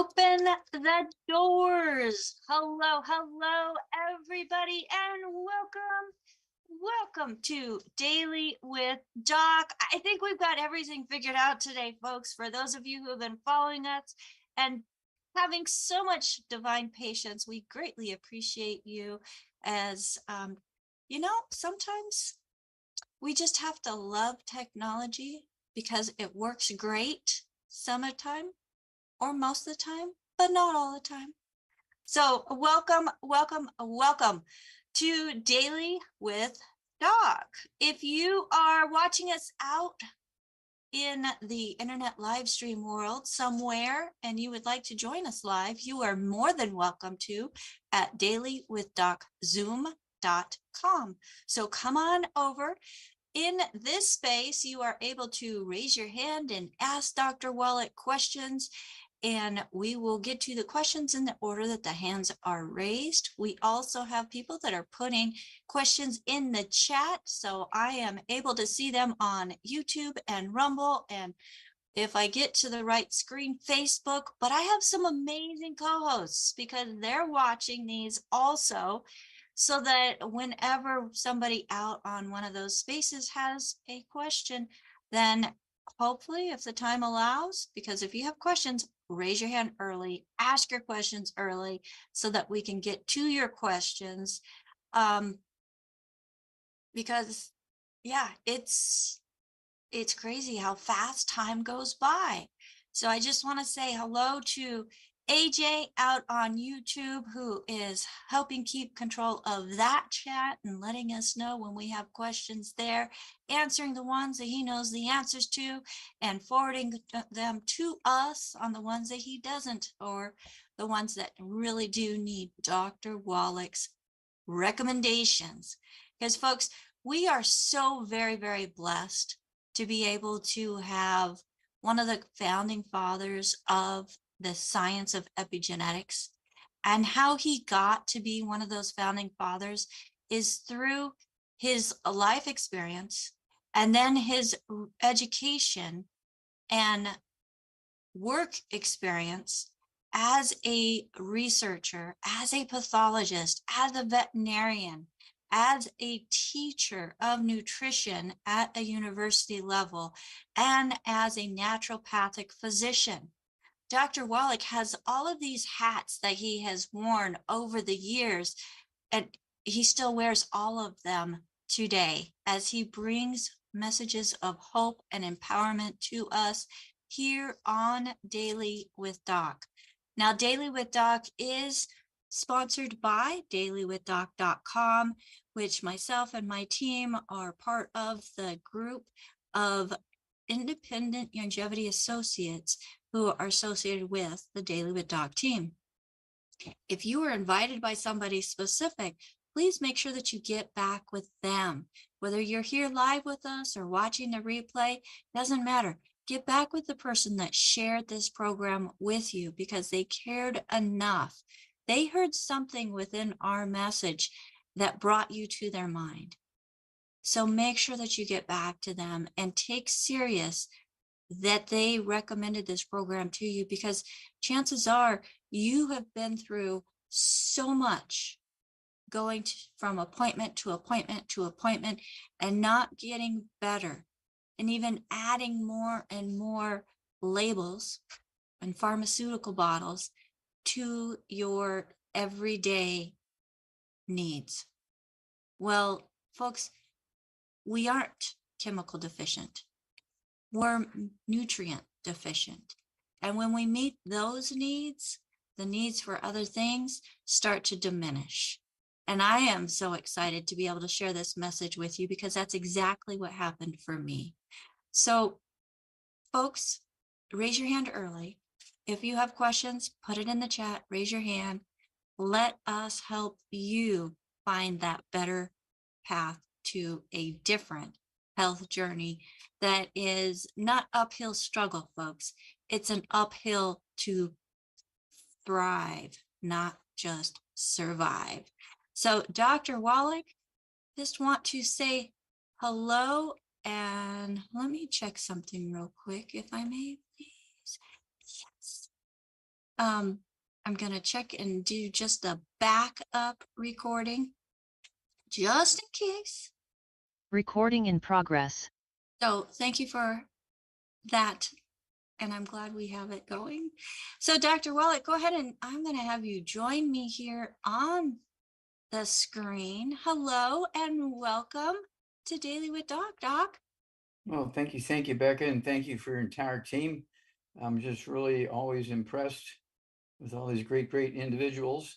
Open the doors. Hello, hello, everybody, and welcome to Daily with Doc. I think we've got everything figured out today, folks. For those of you who have been following us and having so much divine patience, we greatly appreciate you. As sometimes we just have to love technology because it works great some of the time, or most of the time, but not all the time. So welcome to Daily with Doc. If you are watching us out in the internet live stream world somewhere and you would like to join us live, you are more than welcome to at dailywithdoczoom.com. So come on over. In this space, you are able to raise your hand and ask Dr. Wallach questions, and we will get to the questions in the order that the hands are raised. We also have people that are putting questions in the chat, so I am able to see them on YouTube and Rumble, and if I get to the right screen, Facebook. But I have some amazing co-hosts because they're watching these also, so that whenever somebody out on one of those spaces has a question, then hopefully, if the time allows, because if you have questions, raise your hand early, ask your questions early so that we can get to your questions. Because yeah, it's crazy how fast time goes by. So I just want to say hello to AJ out on YouTube, who is helping keep control of that chat and letting us know when we have questions there, answering the ones that he knows the answers to and forwarding them to us on the ones that he doesn't, or the ones that really do need Dr. Wallach's recommendations. Because folks, we are so very, very blessed to be able to have one of the founding fathers of the science of epigenetics. And how he got to be one of those founding fathers is through his life experience and then his education and work experience as a researcher, as a pathologist, as a veterinarian, as a teacher of nutrition at a university level, and as a naturopathic physician. Dr. Wallach has all of these hats that he has worn over the years, and he still wears all of them today as he brings messages of hope and empowerment to us here on Daily with Doc. Now, Daily with Doc is sponsored by dailywithdoc.com, which myself and my team are part of the group of independent longevity associates who are associated with the Daily with Doc team. If you were invited by somebody specific, please make sure that you get back with them. Whether you're here live with us or watching the replay, doesn't matter. Get back with the person that shared this program with you because they cared enough. They heard something within our message that brought you to their mind. So make sure that you get back to them and take serious that they recommended this program to you, because chances are you have been through so much going from appointment to appointment to appointment and not getting better, and even adding more and more labels and pharmaceutical bottles to your everyday needs. Well, folks, we aren't chemical deficient. We're nutrient deficient. And when we meet those needs, the needs for other things start to diminish. And I am so excited to be able to share this message with you because that's exactly what happened for me. So, folks, raise your hand early. If you have questions, put it in the chat, raise your hand. Let us help you find that better path to a different health journey that is not uphill struggle, folks. It's an uphill to thrive, not just survive. So, Dr. Wallach, just want to say hello, and let me check something real quick, if I may, please. Yes. I'm going to check and do just a backup recording just in case. Recording in progress. So thank you for that. And I'm glad we have it going. So Dr. Wallach, go ahead and I'm going to have you join me here on the screen. Hello and welcome to Daily with Doc. Well, thank you, Becca, and thank you for your entire team. I'm just really always impressed with all these great individuals.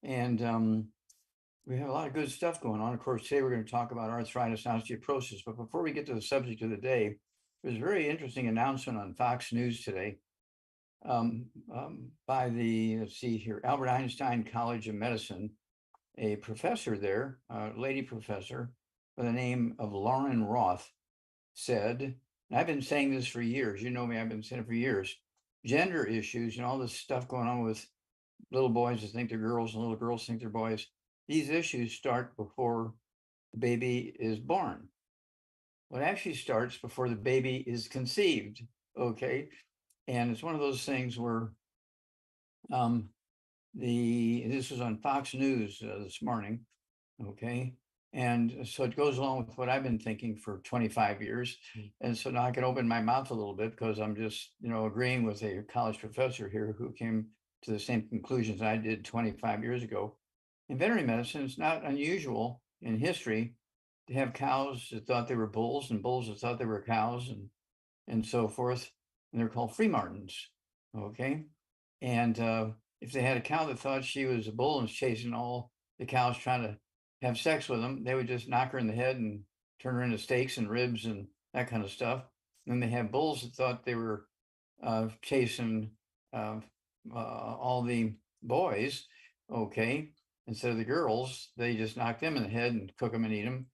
And we have a lot of good stuff going on. Of course, today we're going to talk about arthritis and osteoporosis. But before we get to the subject of the day, there's a very interesting announcement on Fox News today by the, let's see here, Albert Einstein College of Medicine. A professor there, a lady professor by the name of Lauren Roth, said, and I've been saying this for years, you know me, I've been saying it for years, gender issues and all this stuff going on with little boys that think they're girls and little girls think they're boys. These issues start before the baby is born. Well, it actually starts before the baby is conceived. Okay. And it's one of those things where this was on Fox News this morning. Okay. And so it goes along with what I've been thinking for 25 years. And so now I can open my mouth a little bit because I'm just, agreeing with a college professor here who came to the same conclusions I did 25 years ago. In veterinary medicine, it's not unusual in history to have cows that thought they were bulls and bulls that thought they were cows and so forth. And they're called free martins. Okay. And if they had a cow that thought she was a bull and was chasing all the cows trying to have sex with them, they would just knock her in the head and turn her into steaks and ribs and that kind of stuff. And then they have bulls that thought they were chasing all the boys, okay, instead of the girls. They just knock them in the head and cook them and eat them.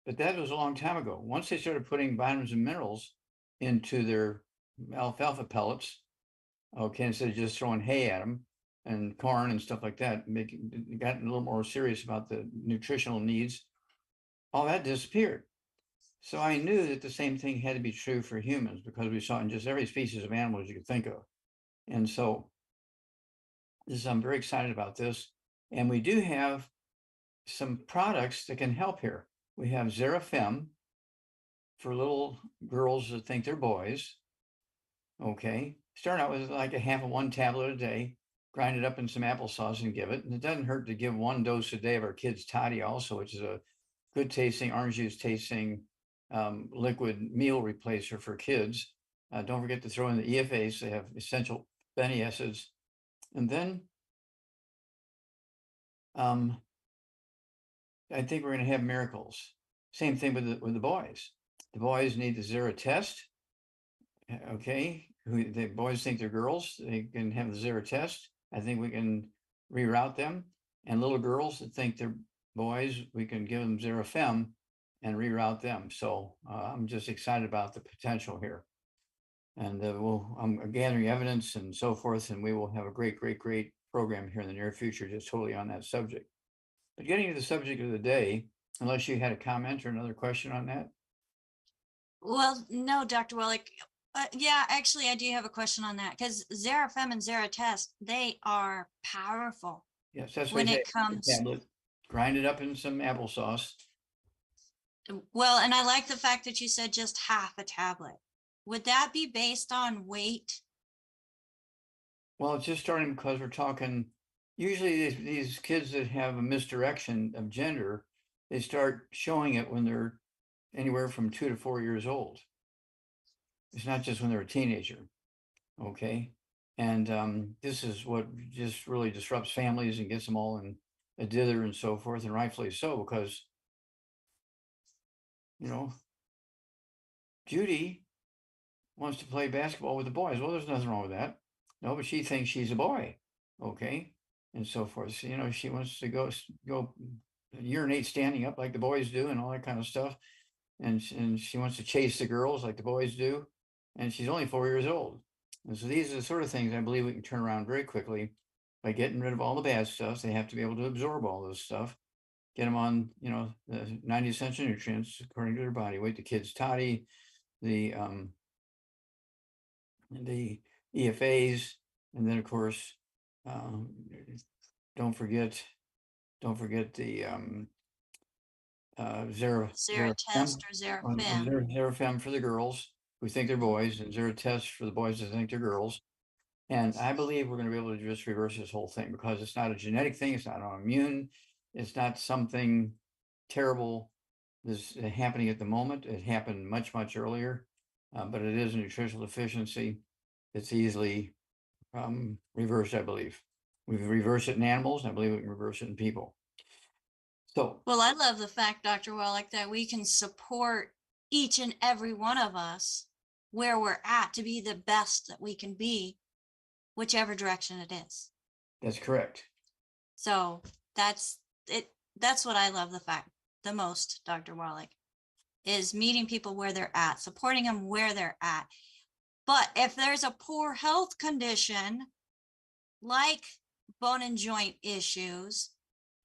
But that was a long time ago. Once they started putting vitamins and minerals into their alfalfa pellets, okay, instead of just throwing hay at them and corn and stuff like that, gotten a little more serious about the nutritional needs, all that disappeared. So I knew that the same thing had to be true for humans because we saw it in just every species of animals you could think of. And so I'm very excited about this. And we do have some products that can help here. We have Xerafem for little girls that think they're boys. Okay. Start out with like a half of one tablet a day, grind it up in some applesauce and give it. And it doesn't hurt to give one dose a day of our kids' toddy also, which is a good tasting, orange juice tasting liquid meal replacer for kids. Don't forget to throw in the EFAs. They have essential fatty acids. And then I think we're going to have miracles. Same thing with the boys. The boys need the Zera test. Okay, the boys think they're girls, they can have the Zera test. I think we can reroute them. And little girls that think they're boys, we can give them Xerafem and reroute them. So I'm just excited about the potential here. And I'm gathering evidence and so forth, and we will have a great program here in the near future, just totally on that subject. But getting to the subject of the day, unless you had a comment or another question on that. Well, no, Dr. Wallach. Yeah, actually, I do have a question on that because Xerafem and Xeratest, they are powerful. Yes, that's when what it comes. Tablet, grind it up in some applesauce. Well, and I like the fact that you said just half a tablet. Would that be based on weight? Well, it's just starting because we're talking, usually these kids that have a misdirection of gender, they start showing it when they're anywhere from 2 to 4 years old. It's not just when they're a teenager. Okay. And this is what just really disrupts families and gets them all in a dither and so forth, and rightfully so, because, Judy wants to play basketball with the boys. Well, there's nothing wrong with that. No, but she thinks she's a boy. Okay. And so forth. So, she wants to go urinate standing up like the boys do and all that kind of stuff. And she wants to chase the girls like the boys do. And she's only 4 years old. And so these are the sort of things I believe we can turn around very quickly by getting rid of all the bad stuff. They have to be able to absorb all this stuff, get them on, the 90 essential nutrients according to their body weight, the kids' toddy, the EFAs, And then of course, um, don't forget the Serotests or Xerofem. Xerofem for the girls who think they're boys, and Zerotest for the boys that think they're girls. And I believe we're going to be able to just reverse this whole thing, because it's not a genetic thing, it's not autoimmune, it's not something terrible that's happening at the moment. It happened much, much earlier, but it is a nutritional deficiency. It's easily reversed, I believe. We've reversed it in animals, and I believe we can reverse it in people. So, Well, I love the fact, Dr. Wallach, that we can support each and every one of us where we're at to be the best that we can be, whichever direction it is. that's correct. So that's it. That's what I love the most, Dr. Wallach, is meeting people where they're at, supporting them where they're at. But if there's a poor health condition like bone and joint issues,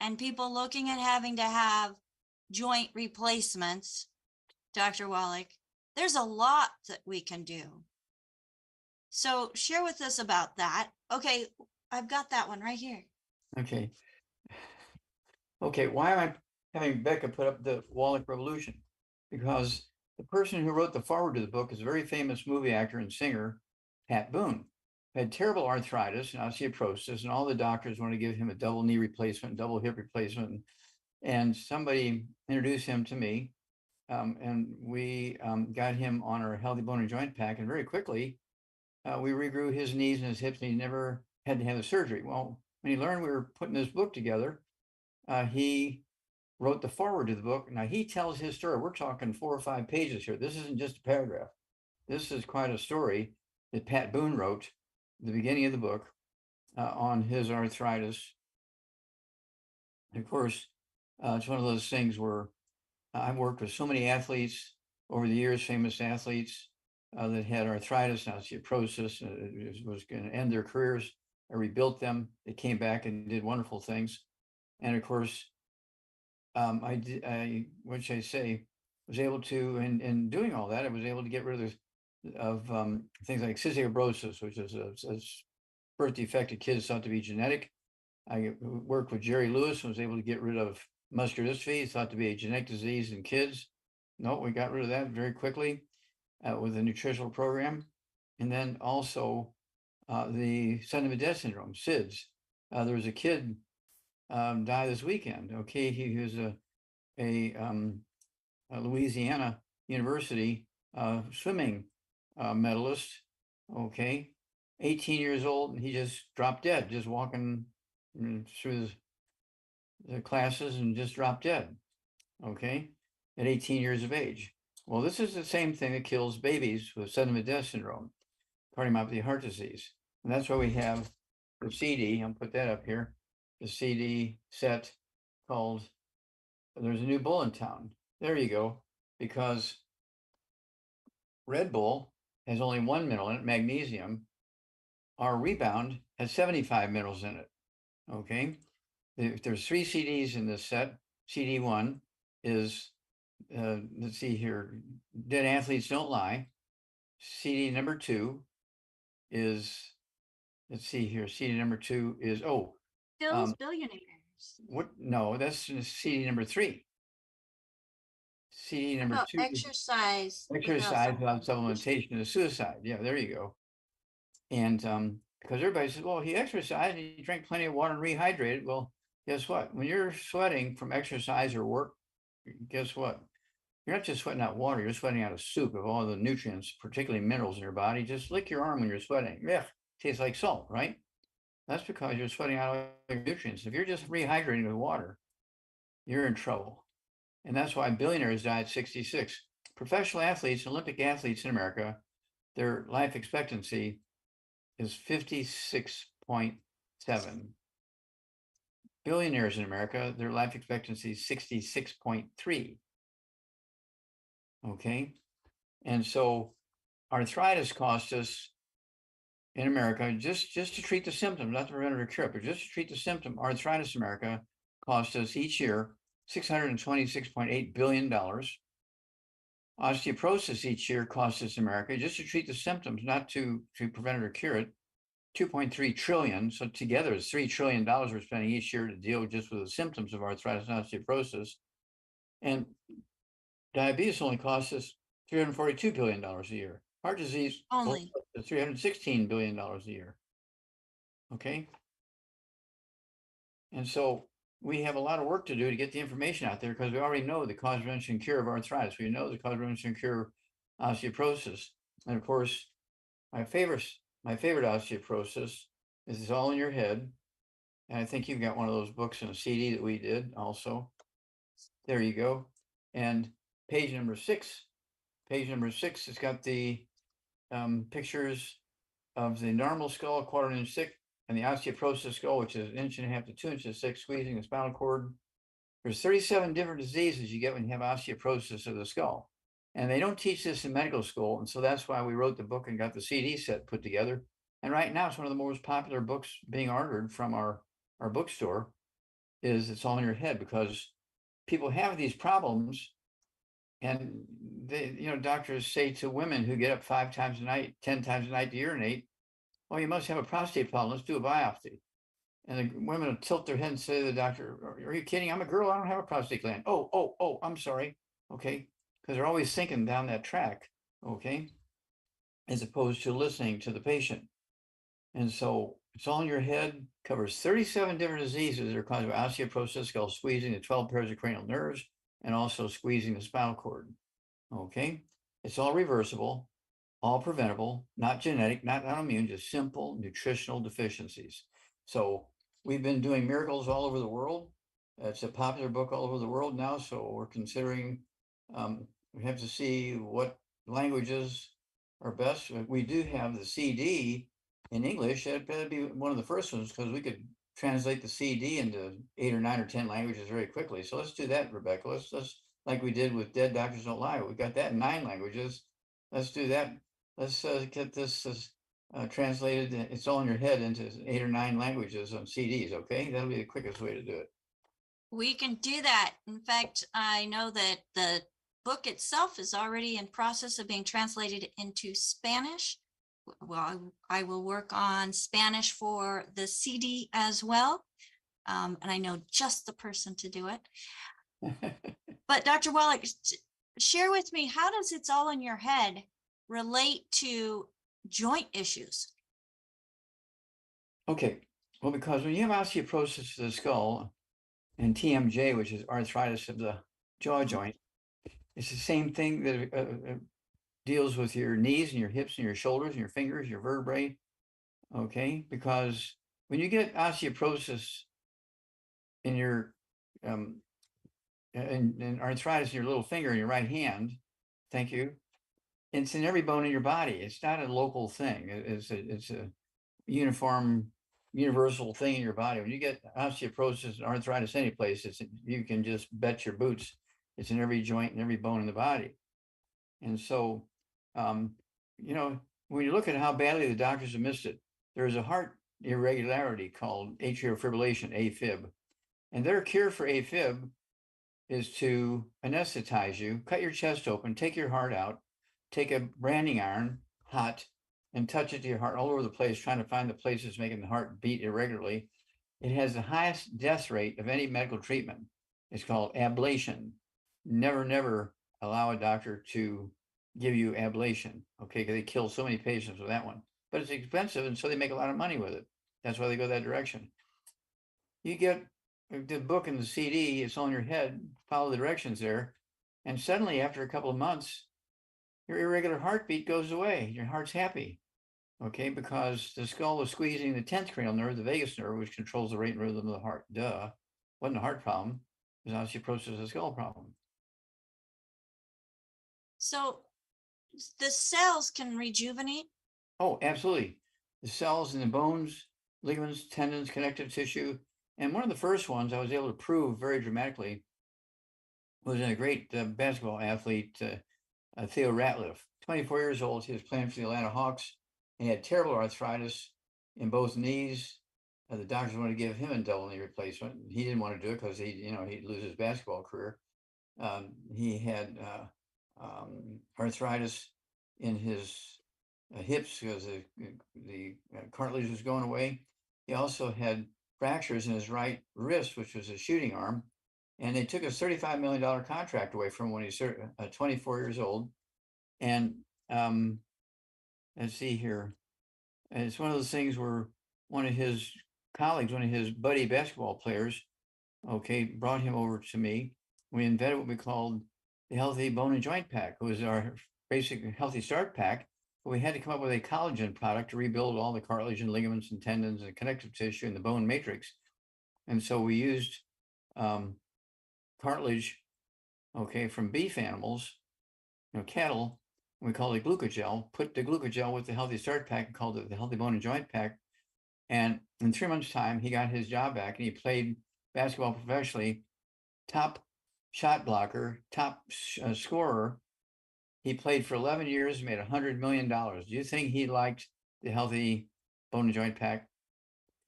and people looking at having to have joint replacements, Dr. Wallach, there's a lot that we can do. So share with us about that. Okay, I've got that one right here. Okay. Okay, why am I having Becca put up the Wallach Revolution? Because the person who wrote the foreword to the book is a very famous movie actor and singer, Pat Boone, who had terrible arthritis and osteoporosis, and all the doctors want to give him a double knee replacement, double hip replacement. And somebody introduced him to me, and we got him on our Healthy Bone and Joint Pack, and very quickly we regrew his knees and his hips, and he never had to have the surgery. Well, when he learned we were putting this book together, he wrote the foreword to the book. Now he tells his story. We're talking 4 or 5 pages here. This isn't just a paragraph. This is quite a story that Pat Boone wrote at the beginning of the book on his arthritis. And of course, it's one of those things where I've worked with so many athletes over the years, famous athletes that had arthritis and osteoporosis, was going to end their careers. I rebuilt them. They came back and did wonderful things. And of course, what should I say, was able to, in doing all that, I was able to get rid of things like cystic fibrosis, which is a birth defect kids thought to be genetic. I worked with Jerry Lewis and was able to get rid of muscular dystrophy, thought to be a genetic disease in kids. No, we got rid of that very quickly with a nutritional program. And then also the sudden death syndrome, SIDS. There was a kid died this weekend. Okay, he was a Louisiana University swimming medalist. Okay, 18 years old, and he just dropped dead, just walking through the classes and just dropped dead. Okay, at 18 years of age. Well, this is the same thing that kills babies with sudden death syndrome, cardiomyopathy, heart disease. And that's why we have the CD. I'll put that up here. The CD set called There's a New Bull in Town. There you go. Because Red Bull has only 1 mineral in it, magnesium. Our Rebound has 75 minerals in it. Okay. If there's 3 CDs in this set, CD 1 is, let's see here, Dead Athletes Don't Lie. CD number 2 is, let's see here, CD number 2 is, Kills billionaires. what? No, that's CD number 3. CD number 2 Exercise without supplementation is suicide. Yeah, there you go. And because everybody says, well, he exercised and he drank plenty of water and rehydrated. Well, guess what? When you're sweating from exercise or work, guess what? You're not just sweating out water, you're sweating out a soup of all the nutrients, particularly minerals in your body. Just lick your arm when you're sweating. Yeah, tastes like salt, right? That's because you're sweating out all your nutrients. If you're just rehydrating with water, you're in trouble. And that's why billionaires die at 66. Professional athletes, Olympic athletes in America, their life expectancy is 56.7. Billionaires in America, their life expectancy is 66.3. Okay. And so arthritis costs us in America, just to treat the symptoms, not to prevent or cure it, but just to treat the symptom, arthritis in America costs us each year $626.8 billion. Osteoporosis each year costs us in America, just to treat the symptoms, not to prevent it or cure it, 2.3 trillion. So together it's $3 trillion we're spending each year to deal just with the symptoms of arthritis and osteoporosis. And diabetes only costs us $342 billion a year. Heart disease Only. $316 billion a year. Okay. And so we have a lot of work to do to get the information out there, because we already know the cause, prevention, and cure of arthritis. We know the cause, prevention, and cure of osteoporosis. And of course, my favorite osteoporosis is It's All in Your Head. And I think you've got one of those books and a CD that we did also. There you go. And page number 6 has got the pictures of the normal skull, 1/4 inch thick, and the osteoporosis skull, which is 1.5 inches to 2 inches thick, squeezing the spinal cord. There's 37 different diseases you get when you have osteoporosis of the skull. And they don't teach this in medical school. And so that's why we wrote the book and got the CD set put together. And right now it's one of the most popular books being ordered from our bookstore. Is It's All in Your Head, because people have these problems. And they, doctors say to women who get up 5 times a night, 10 times a night to urinate, "Oh, you must have a prostate problem. Let's do a biopsy." And the women will tilt their head and say to the doctor, "Are you kidding? I'm a girl. I don't have a prostate gland." Oh, I'm sorry. Okay. Because they're always thinking down that track. Okay. As opposed to listening to the patient. And so It's All in Your Head covers 37 different diseases that are caused by osteoporosis, skull squeezing the 12 pairs of cranial nerves, and also squeezing the spinal cord. Okay. It's all reversible, all preventable, not genetic, not autoimmune, just simple nutritional deficiencies. So we've been doing miracles all over the world. It's a popular book all over the world now. So we're considering, we have to see what languages are best. We do have the CD in English. That'd better be one of the first ones, because we could translate the CD into 8 or 9 or 10 languages very quickly. So let's do that, Rebecca. Let's like we did with Dead Doctors Don't Lie. We got that in 9 languages. Let's do that. Let's get this translated. It's All in Your Head into 8 or 9 languages on CDs. Okay, that'll be the quickest way to do it. We can do that. In fact, I know that the book itself is already in process of being translated into Spanish. Well, I will work on Spanish for the CD as well. And I know just the person to do it. But Dr. Wallach, share with me, how does It's All in Your Head relate to joint issues? Okay, well, because when you have osteoporosis of the skull and TMJ, which is arthritis of the jaw joint, it's the same thing that deals with your knees and your hips and your shoulders and your fingers, your vertebrae. Okay, because when you get osteoporosis in your and arthritis in your little finger in your right hand, thank you, it's in every bone in your body. It's not a local thing. It's a uniform, universal thing in your body. When you get osteoporosis and arthritis any place, you can just bet your boots it's in every joint and every bone in the body. And so, when you look at how badly the doctors have missed it, there's a heart irregularity called atrial fibrillation, AFib. And their cure for AFib is to anesthetize you, cut your chest open, take your heart out, take a branding iron, hot, and touch it to your heart all over the place, trying to find the places making the heart beat irregularly. It has the highest death rate of any medical treatment. It's called ablation. Never allow a doctor to give you ablation, okay? Because they kill so many patients with that one. But it's expensive, and so they make a lot of money with it. That's why they go that direction. You get the book and the CD, It's All in Your Head, follow the directions there, and suddenly after a couple of months, your irregular heartbeat goes away. Your heart's happy, okay? Because the skull was squeezing the 10th cranial nerve, the vagus nerve, which controls the rate and rhythm of the heart. Duh, wasn't a heart problem. It was osteoporosis, a skull problem. So the cells can rejuvenate? Oh, absolutely. The cells in the bones, ligaments, tendons, connective tissue. And one of the first ones I was able to prove very dramatically was in a great basketball athlete, Theo Ratliff, 24 years old. He was playing for the Atlanta Hawks, and he had terrible arthritis in both knees. The doctors wanted to give him a double knee replacement. He didn't want to do it because he'd lose his basketball career. He had arthritis in his hips because the cartilage was going away. He also had fractures in his right wrist, which was a shooting arm. And they took a $35 million contract away from him when he was 24 years old. And let's see here. And it's one of those things where one of his colleagues, one of his buddy basketball players, okay, brought him over to me. We invented what we called the Healthy Bone and Joint Pack. It was our basic Healthy Start Pack, but we had to come up with a collagen product to rebuild all the cartilage and ligaments and tendons and connective tissue in the bone matrix. And so we used cartilage, okay, from beef animals, cattle. We called it glucogel, put the glucogel with the Healthy Start Pack and called it the Healthy Bone and Joint Pack. And in 3 months' time, he got his job back and he played basketball professionally, top shot blocker, top scorer. He played for 11 years, made $100 million. Do you think he liked the Healthy Bone and Joint Pack?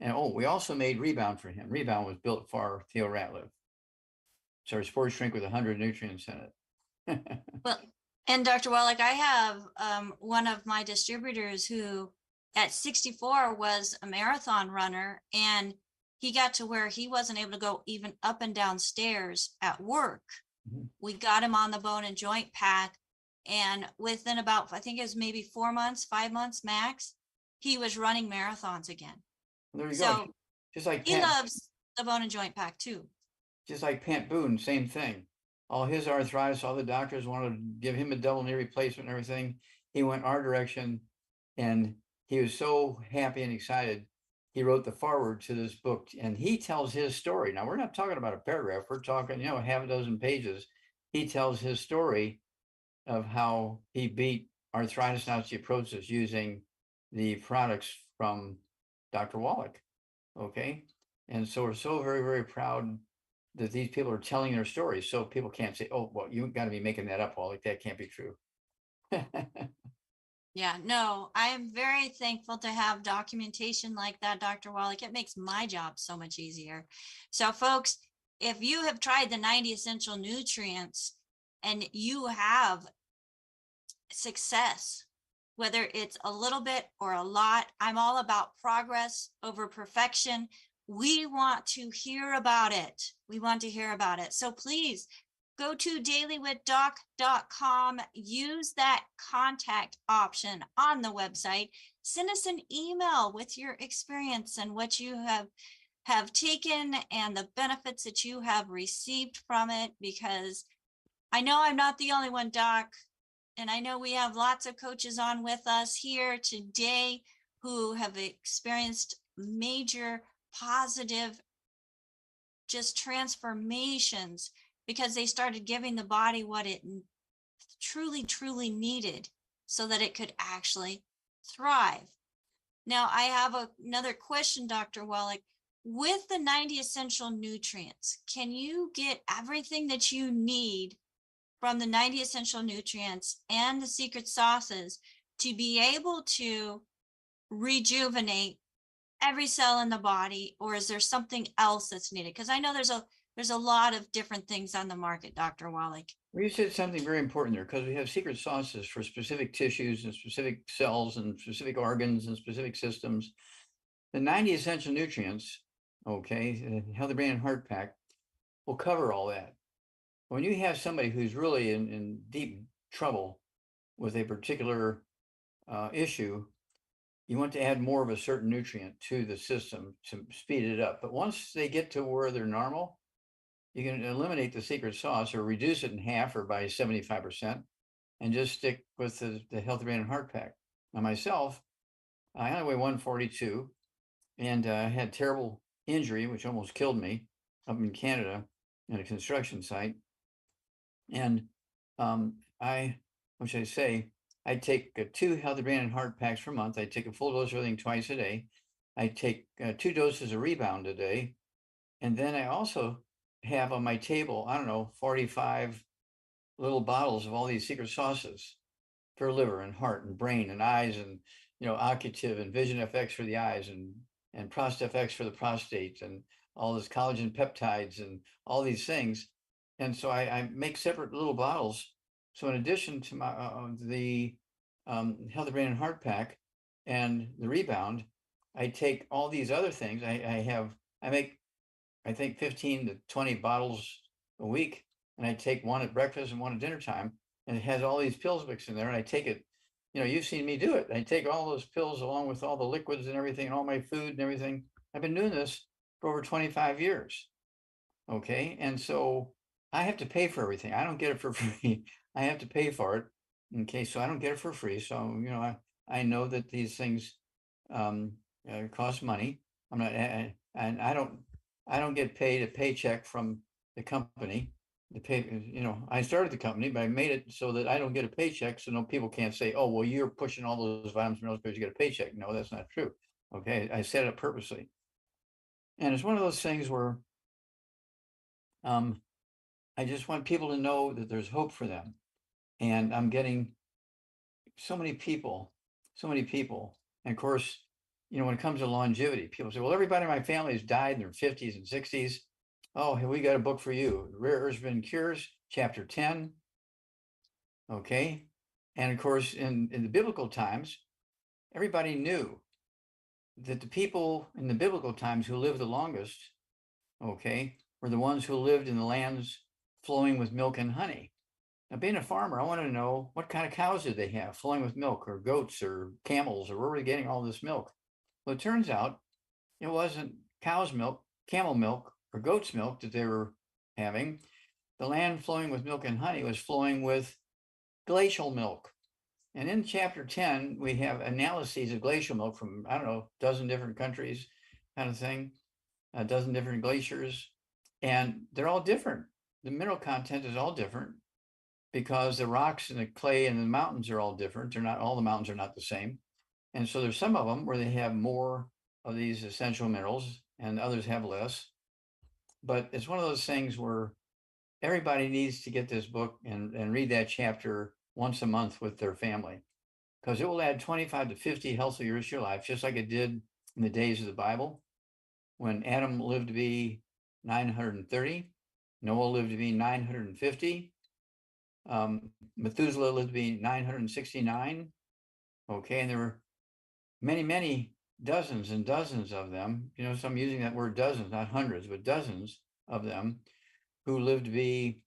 And we also made Rebound for him. Rebound was built for Theo Ratliff. It's our sports drink with 100 nutrients in it. Well, and Dr. Wallach, I have one of my distributors who at 64 was a marathon runner, and he got to where he wasn't able to go even up and down stairs at work. We got him on the bone and joint pack, and within about, I think it was maybe 4 months, 5 months max, he was running marathons again. There you So go. Just like he loves the bone and joint pack too. Just like Pant Boone, same thing. All his arthritis, all the doctors wanted to give him a double knee replacement and everything. He went our direction, and he was so happy and excited. He wrote the foreword to this book, and he tells his story. Now, we're not talking about a paragraph. We're talking, half a dozen pages. He tells his story of how he beat arthritis and osteoporosis using the products from Dr. Wallach. Okay. And so we're so very, very proud that these people are telling their stories. So people can't say, oh, well, you got to be making that up, Wallach. That can't be true. Yeah, no, I am very thankful to have documentation like that, Dr. Wallach. It makes my job so much easier. So folks, if you have tried the 90 essential nutrients and you have success, whether it's a little bit or a lot, I'm all about progress over perfection. We want to hear about it. We want to hear about it. So please go to dailywithdoc.com, use that contact option on the website, send us an email with your experience and what you have taken and the benefits that you have received from it, because I know I'm not the only one, Doc. And I know we have lots of coaches on with us here today who have experienced major positive just transformations because they started giving the body what it truly, truly needed so that it could actually thrive. Now, I have another question, Dr. Wallach. With the 90 essential nutrients, can you get everything that you need from the 90 essential nutrients and the secret sauces to be able to rejuvenate every cell in the body, or is there something else that's needed? Because I know there's a lot of different things on the market, Dr. Wallach. Well, you said something very important there, because we have secret sauces for specific tissues and specific cells and specific organs and specific systems. The 90 essential nutrients, okay, Healthy Brain and Heart Pack will cover all that. When you have somebody who's really in deep trouble with a particular issue, you want to add more of a certain nutrient to the system to speed it up. But once they get to where they're normal, you can eliminate the secret sauce or reduce it in half or by 75% and just stick with the Healthy Brain and Heart Pack. Now, myself, I only weigh 142 and had terrible injury, which almost killed me up in Canada at a construction site. And what should I say? I take 2 Healthy Brain and Heart Packs per month. I take a full dose of everything twice a day. I take 2 doses of Rebound a day. And then I also have on my table, 45 little bottles of all these secret sauces for liver and heart and brain and eyes and, Occutive and Vision FX for the eyes and Prost FX for the prostate and all this collagen peptides and all these things. And so I make separate little bottles. So in addition to my the Healthy Brain and Heart Pack and the Rebound, I take all these other things. I make, I think 15 to 20 bottles a week, and I take one at breakfast and one at dinner time, and it has all these pills mixed in there, and I take it. You've seen me do it. I take all those pills along with all the liquids and everything and all my food and everything. I've been doing this for over 25 years. Okay. And so I have to pay for everything. I don't get it for free. I have to pay for it. Okay. So I don't get it for free. So, I know that these things cost money. I'm not, and I don't get paid a paycheck from the company. I started the company, but I made it so that I don't get a paycheck. So no people can't say, oh, well, you're pushing all those vitamins and minerals because you get a paycheck. No, that's not true. Okay. I set it up purposely. And it's one of those things where I just want people to know that there's hope for them. And I'm getting so many people. And of course, when it comes to longevity, people say, well, everybody in my family has died in their 50s and 60s. Oh, we got a book for you. Rare Earths and Cures, chapter 10. Okay. And of course, in the biblical times, everybody knew that the people in the biblical times who lived the longest, okay, were the ones who lived in the lands flowing with milk and honey. Now, being a farmer, I want to know what kind of cows did they have flowing with milk, or goats, or camels, or where were they getting all this milk? Well, it turns out it wasn't cow's milk, camel milk, or goat's milk that they were having. The land flowing with milk and honey was flowing with glacial milk. And in chapter 10, we have analyses of glacial milk from, I don't know, a dozen different countries, kind of thing, a dozen different glaciers, and they're all different. The mineral content is all different because the rocks and the clay and the mountains are all different. All the mountains are not the same. And so there's some of them where they have more of these essential minerals and others have less. But it's one of those things where everybody needs to get this book and read that chapter once a month with their family, because it will add 25 to 50 healthy years to your life, just like it did in the days of the Bible. When Adam lived to be 930, Noah lived to be 950, Methuselah lived to be 969. Okay, and there were many, many dozens and dozens of them. So I'm using that word dozens, not hundreds, but dozens of them who lived to be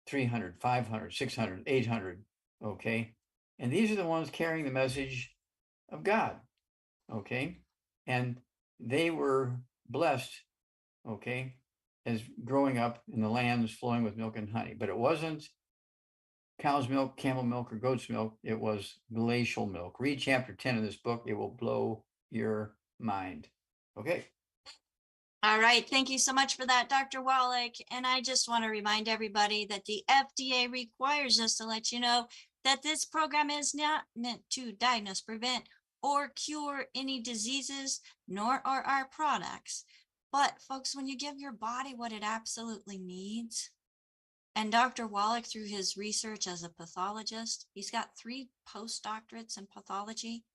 300, 500, 600, 800. Okay, and these are the ones carrying the message of God. Okay, and they were blessed. Okay, as growing up in the lands flowing with milk and honey, but it wasn't cow's milk, camel milk, or goat's milk. It was glacial milk. Read chapter 10 of this book. It will blow your mind. Okay. All right. Thank you so much for that, Dr. Wallach. And I just want to remind everybody that the FDA requires us to let you know that this program is not meant to diagnose, prevent, or cure any diseases, nor are our products. But folks, when you give your body what it absolutely needs, and Dr. Wallach, through his research as a pathologist, he's got 3 postdoctorates in pathology.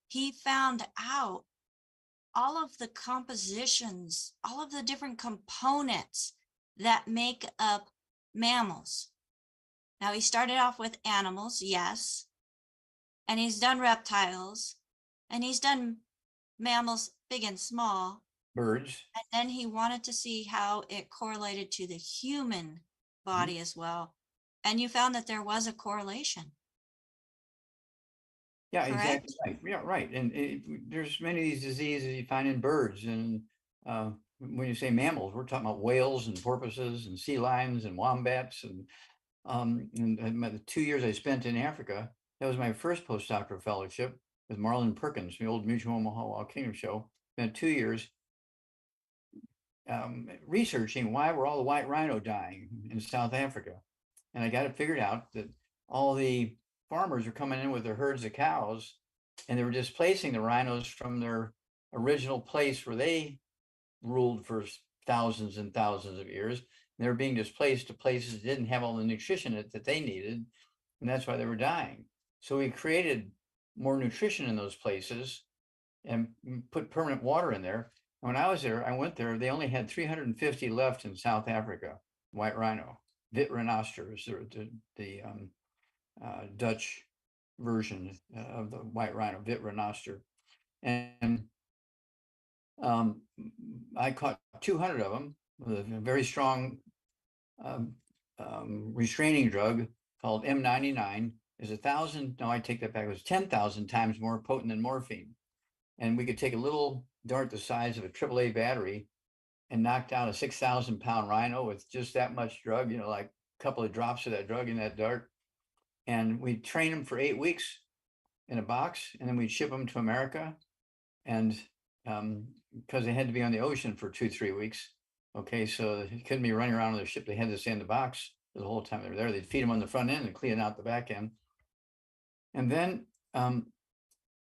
He found out all of the compositions, all of the different components that make up mammals. Now, he started off with animals, yes, and he's done reptiles, and he's done mammals big and small. Birds. And then he wanted to see how it correlated to the human body as well. And you found that there was a correlation. Yeah, Correct? exactly right. Yeah, right. And there's many of these diseases you find in birds. And when you say mammals, we're talking about whales and porpoises and sea lions and wombats. And the 2 years I spent in Africa, that was my first postdoctoral fellowship with Marlon Perkins, the old Mutual Omaha Wild Kingdom show. Spent 2 years researching why were all the white rhino dying in South Africa. And I got it figured out that all the farmers were coming in with their herds of cows, and they were displacing the rhinos from their original place where they ruled for thousands and thousands of years. And they were being displaced to places that didn't have all the nutrition that they needed, and that's why they were dying. So we created more nutrition in those places and put permanent water in there. When I was there, I went there, they only had 350 left in South Africa, white rhino, Wit rhinoceros, the Dutch version of the white rhino, Vit rhinoster. And I caught 200 of them with a very strong restraining drug called M99. Is 1,000, no, I take that back, it was 10,000 times more potent than morphine. And we could take a little dart the size of a AAA battery and knock down a 6,000-pound rhino with just that much drug, like a couple of drops of that drug in that dart. And we'd train them for 8 weeks in a box, and then we'd ship them to America. And because they had to be on the ocean for 2-3 weeks. Okay, so they couldn't be running around on the ship. They had to stay in the box the whole time they were there. They'd feed them on the front end and clean out the back end. And then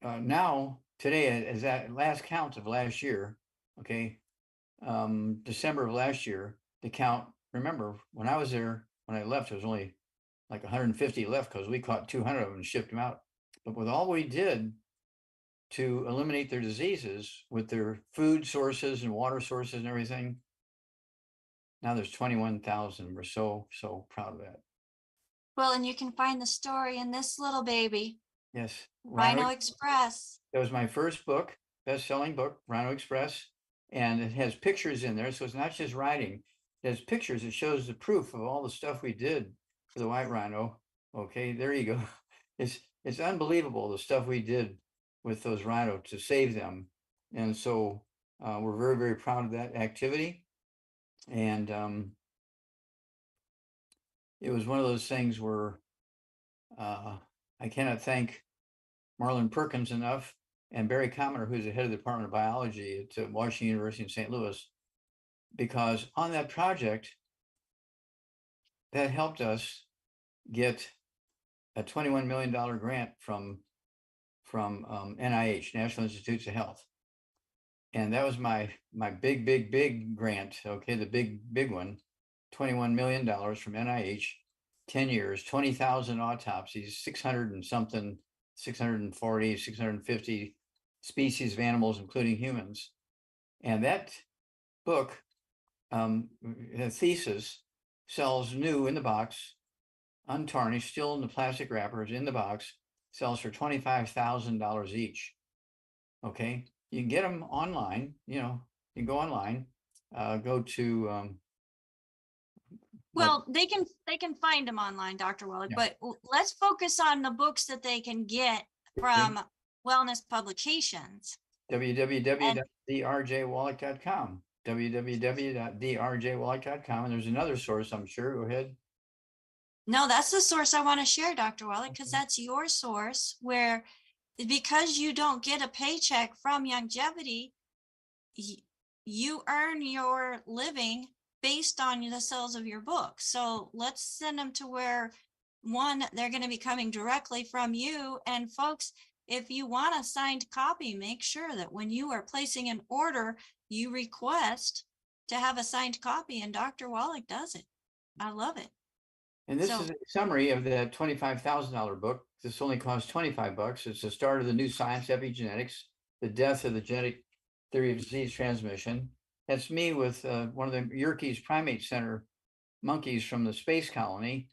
now, today, as that last count of last year, okay, December of last year, the count, remember, when I was there, when I left, it was only like 150 left because we caught 200 of them and shipped them out. But with all we did to eliminate their diseases with their food sources and water sources and everything, now there's 21,000. We're so proud of that. Well, and you can find the story in this little baby, Yes, Rhino Express. that was my first book, best-selling book, Rhino Express, and it has pictures in there, so it's not just writing. It has pictures. It shows the proof of all the stuff we did for the white rhino. Okay, there you go. It's unbelievable the stuff we did with those rhino to save them, and so we're very, very proud of that activity. And it was one of those things where I cannot thank Marlon Perkins enough, and Barry Commoner, who's the head of the Department of Biology at Washington University in St. Louis, because on that project, that helped us get a $21 million grant from NIH, National Institutes of Health. And that was my big grant, okay, the big one, $21 million from NIH, 10 years, 20,000 autopsies, 600 and something, 640, 650 species of animals, including humans. And that book, the thesis, sells new in the box, untarnished, still in the plastic wrappers in the box, sells for $25,000 each. Okay, you can get them online. You can go online, go to Well, they can find them online, Dr. Wallach, Yeah. but let's focus on the books that they can get from wellness publications. www.drjwallach.com, www.drjwallach.com, and there's another source, I'm sure. Go ahead. No, that's the source I want to share, Dr. Wallach, because that's your source where, because you don't get a paycheck from longevity, you earn your living based on the sales of your book. So let's send them to where, one, they're going to be coming directly from you. And folks, if you want a signed copy, make sure that when you are placing an order, you request to have a signed copy, and Dr. Wallach does it. I love it. And this is a summary of that $25,000 book. This only costs $25. It's the start of the new science, epigenetics, the death of the genetic theory of disease transmission. That's me with one of the Yerkes Primate Center monkeys from the space colony.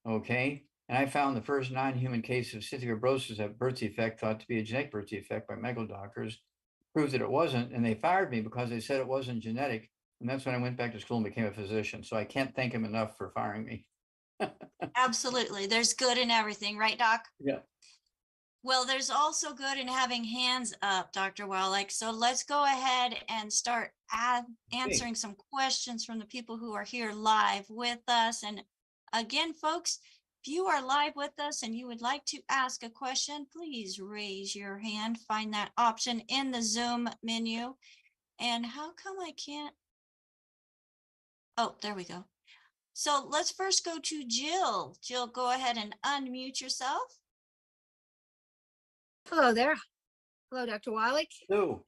Okay. And I found the first non-human case of cystic fibrosis at birth defect, thought to be a genetic birth defect by medical doctors, proved that it wasn't. And they fired me because they said it wasn't genetic. And that's when I went back to school and became a physician. So I can't thank him enough for firing me. Absolutely. There's good in everything, right, Doc? Yeah. Well, there's also good in having hands up, Dr. Wallach. So let's go ahead and start answering some questions from the people who are here live with us. And again, folks, if you are live with us and you would like to ask a question, please raise your hand. Find that option in the Zoom menu. And how come I can't? Oh, there we go. So let's first go to Jill. Jill, go ahead and unmute yourself. Hello there. Hello, Dr. Wallach. Hello.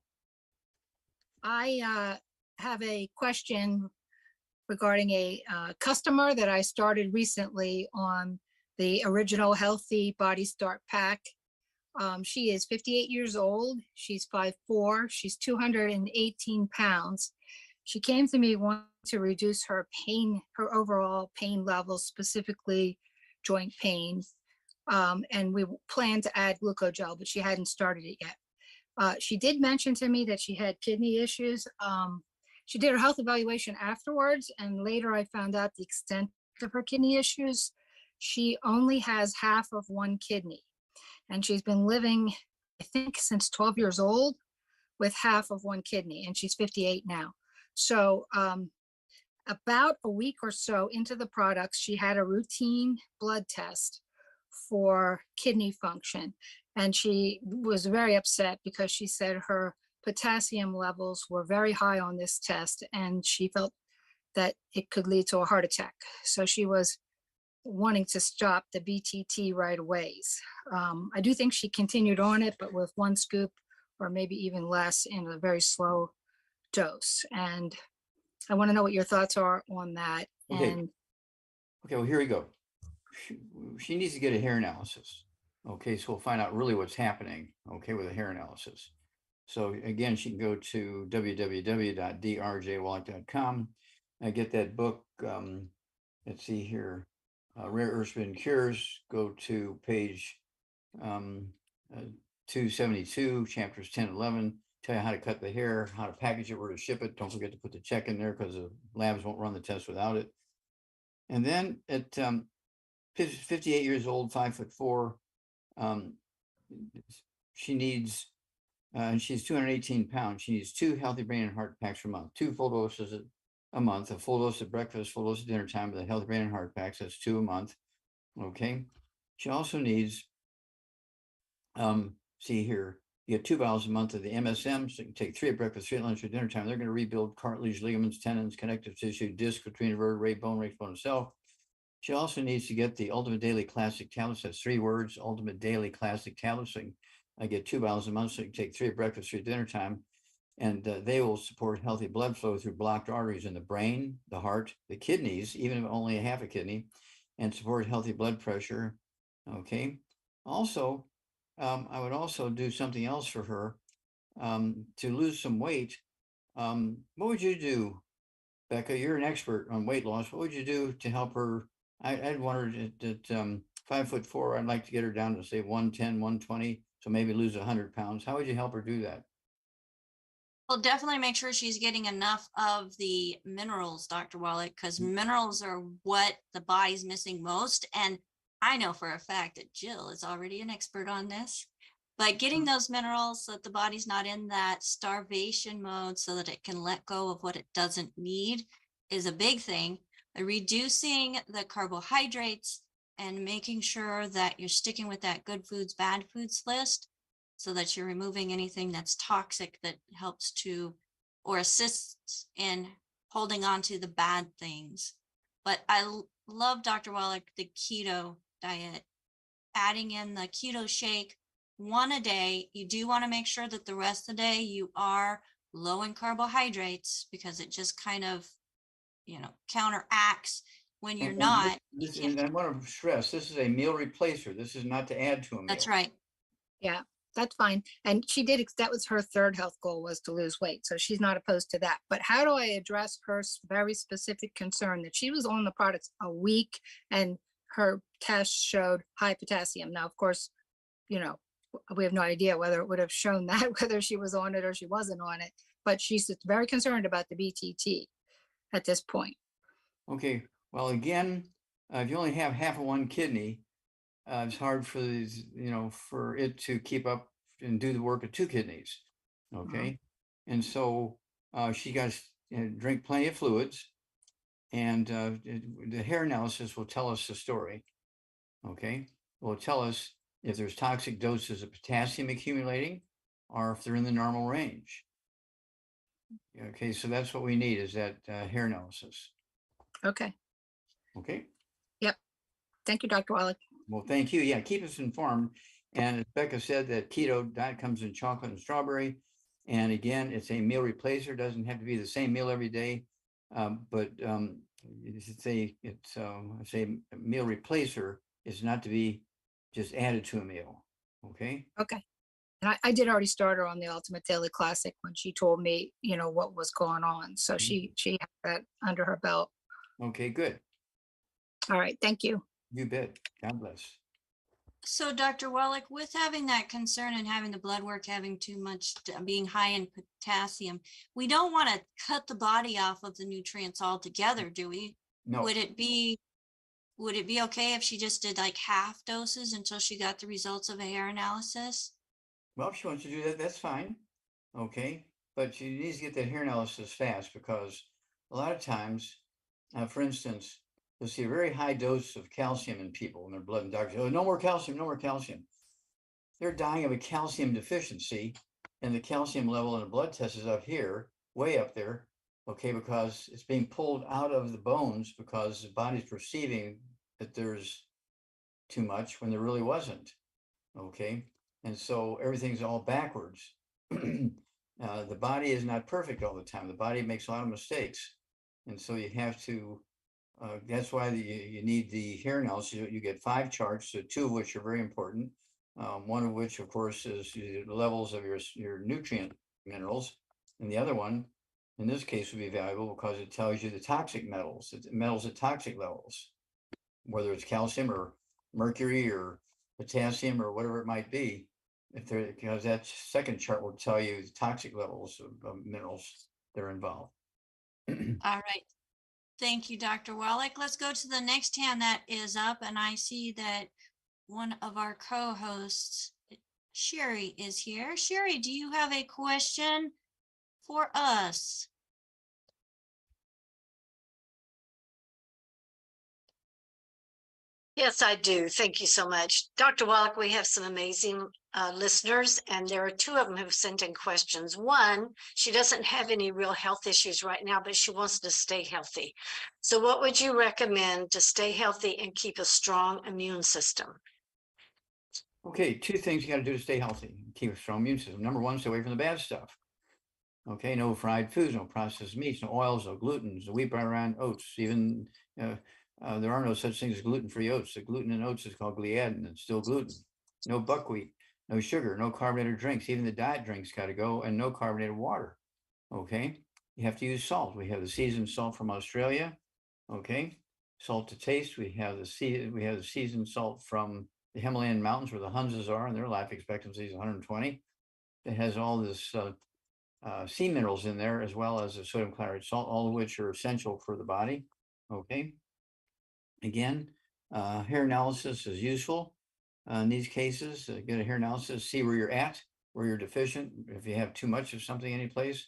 I have a question regarding a customer that I started recently on the original Healthy Body Start Pack. She is 58 years old. She's 5'4". She's 218 pounds. She came to me wanting to reduce her pain, her overall pain levels, specifically joint pain. And we plan to add glucogel, but she hadn't started it yet. She did mention to me that she had kidney issues. She did her health evaluation afterwards, and later I found out the extent of her kidney issues. She only has half of one kidney, and she's been living, I think, since 12 years old with half of one kidney, and she's 58 now. So about a week or so into the products, she had a routine blood test for kidney function. And she was very upset because she said her potassium levels were very high on this test, and she felt that it could lead to a heart attack. So she was wanting to stop the BTT right away. I do think she continued on it, but with one scoop or maybe even less in a very slow dose. And I want to know what your thoughts are on that. Okay. And Okay, well, here we go. She needs to get a hair analysis. Okay, so we'll find out really what's happening, okay, with a hair analysis. So again, she can go to www.drjwallach.com. I get that book. Let's see here, Rare Earths and Cures. Go to page 272, chapters 10, 11. Tell you how to cut the hair, how to package it, where to ship it. Don't forget to put the check in there because the labs won't run the test without it. And then at 58 years old, 5'4", she needs, and she's 218 pounds. She needs 2 healthy brain and heart packs per month, 2 full doses a month, a full dose at breakfast, full dose at dinner time with a healthy brain and heart packs. That's 2 a month. Okay. She also needs, see here, you get 2 vials a month of the MSM. So you can take 3 at breakfast, 3 at lunch, or dinner time. They're going to rebuild cartilage, ligaments, tendons, connective tissue, disc, between vertebrae, bone, raised bone itself. She also needs to get the Ultimate Daily Classic tablets. That's 3 words, Ultimate Daily Classic tablets. So I get 2 vials a month, so you can take 3 at breakfast, 3 at dinner time. And they will support healthy blood flow through blocked arteries in the brain, the heart, the kidneys, even if only a half a kidney, and support healthy blood pressure. Okay. Also, I would also do something else for her to lose some weight. What would you do, Becca? You're an expert on weight loss. What would you do to help her? I'd want her at 5'4". I'd like to get her down to say 110, 120. So maybe lose 100 pounds. How would you help her do that? Well, definitely make sure she's getting enough of the minerals, Dr. Wallach, because minerals are what the body's missing most. And I know for a fact that Jill is already an expert on this. But getting those minerals so that the body's not in that starvation mode so that it can let go of what it doesn't need is a big thing. Reducing the carbohydrates and making sure that you're sticking with that good foods, bad foods list so that you're removing anything that's toxic that helps to or assists in holding on to the bad things. But I love, Dr. Wallach, the keto diet, adding in the keto shake, 1 a day. You do want to make sure that the rest of the day you are low in carbohydrates because it just kind of, counteracts when you're not. And I want to stress, this is a meal replacer. This is not to add to a meal. That's right. yeah, that's fine. And she did, that was her third health goal, was to lose weight. So she's not opposed to that. But how do I address her very specific concern that she was on the products a week and her tests showed high potassium? Now, of course, we have no idea whether it would have shown that, whether she was on it or she wasn't on it. But she's very concerned about the BTT at this point. Okay. Well, again, if you only have half of one kidney, it's hard for these, for it to keep up and do the work of 2 kidneys. Okay. And so she got to drink plenty of fluids, and the hair analysis will tell us the story. Okay. It will tell us if there's toxic doses of potassium accumulating or if they're in the normal range. Okay. So that's what we need, is that hair analysis. Okay. Okay. Yep. Thank you, Dr. Wallach. Well, thank you. Yeah, keep us informed. And as Becca said, that keto diet comes in chocolate and strawberry. And again, it's a meal replacer. Doesn't have to be the same meal every day, but it's a meal replacer. Is not to be just added to a meal. Okay. Okay. And I did already start her on the Ultimate Daily Classic when she told me, what was going on. So she had that under her belt. Okay, good. All right. Thank you. You bet. God bless. So, Dr. Wallach, with having that concern and having the blood work having too much, being high in potassium, we don't want to cut the body off of the nutrients altogether, do we? No, Would it be okay if she just did like half doses until she got the results of a hair analysis? well, if she wants to do that, that's fine. Okay, but she needs to get that hair analysis fast because a lot of times, for instance, you'll see a very high dose of calcium in people in their blood, and doctors, oh, no more calcium, no more calcium. They're dying of a calcium deficiency, and the calcium level in the blood test is up here, way up there. Okay, because it's being pulled out of the bones because the body's perceiving that there's too much when there really wasn't. Okay, and so everything's all backwards. The body is not perfect all the time. The body makes a lot of mistakes, and so you have to. That's why you need the hair analysis. You get 5 charts, 2 of which are very important. One of which, of course, is the levels of your nutrient minerals, and the other one, in this case, would be valuable because it tells you the toxic metals, metals at toxic levels, whether it's calcium or mercury or potassium or whatever it might be. If there, because that second chart will tell you the toxic levels of minerals that are involved. All right. Thank you, Dr. Wallach. Let's go to the next hand that is up, and I see that one of our co-hosts, Sherry, is here. Sherry, do you have a question for us? Yes, I do. Thank you so much. Dr. Wallach, we have some amazing listeners, and there are 2 of them who've sent in questions. One, she doesn't have any real health issues right now, but she wants to stay healthy. So what would you recommend to stay healthy and keep a strong immune system? Okay, 2 things you got to do to stay healthy, keep a strong immune system. Number 1, stay away from the bad stuff. Okay, no fried foods, no processed meats, no oils, no glutens, no wheat, bran, rye, oats. Even there are no such things as gluten-free oats. The gluten in oats is called gliadin. It's still gluten. No buckwheat, no sugar, no carbonated drinks. Even the diet drinks got to go, and no carbonated water. Okay, you have to use salt. We have the seasoned salt from Australia. Okay, salt to taste. We have the seasoned salt from the Himalayan mountains where the Hunsas are, and their life expectancy is 120. It has all this sea minerals in there, as well as the sodium chloride salt, all of which are essential for the body. Okay. Again, hair analysis is useful in these cases. Get a hair analysis, see where you're at, where you're deficient, if you have too much of something any place.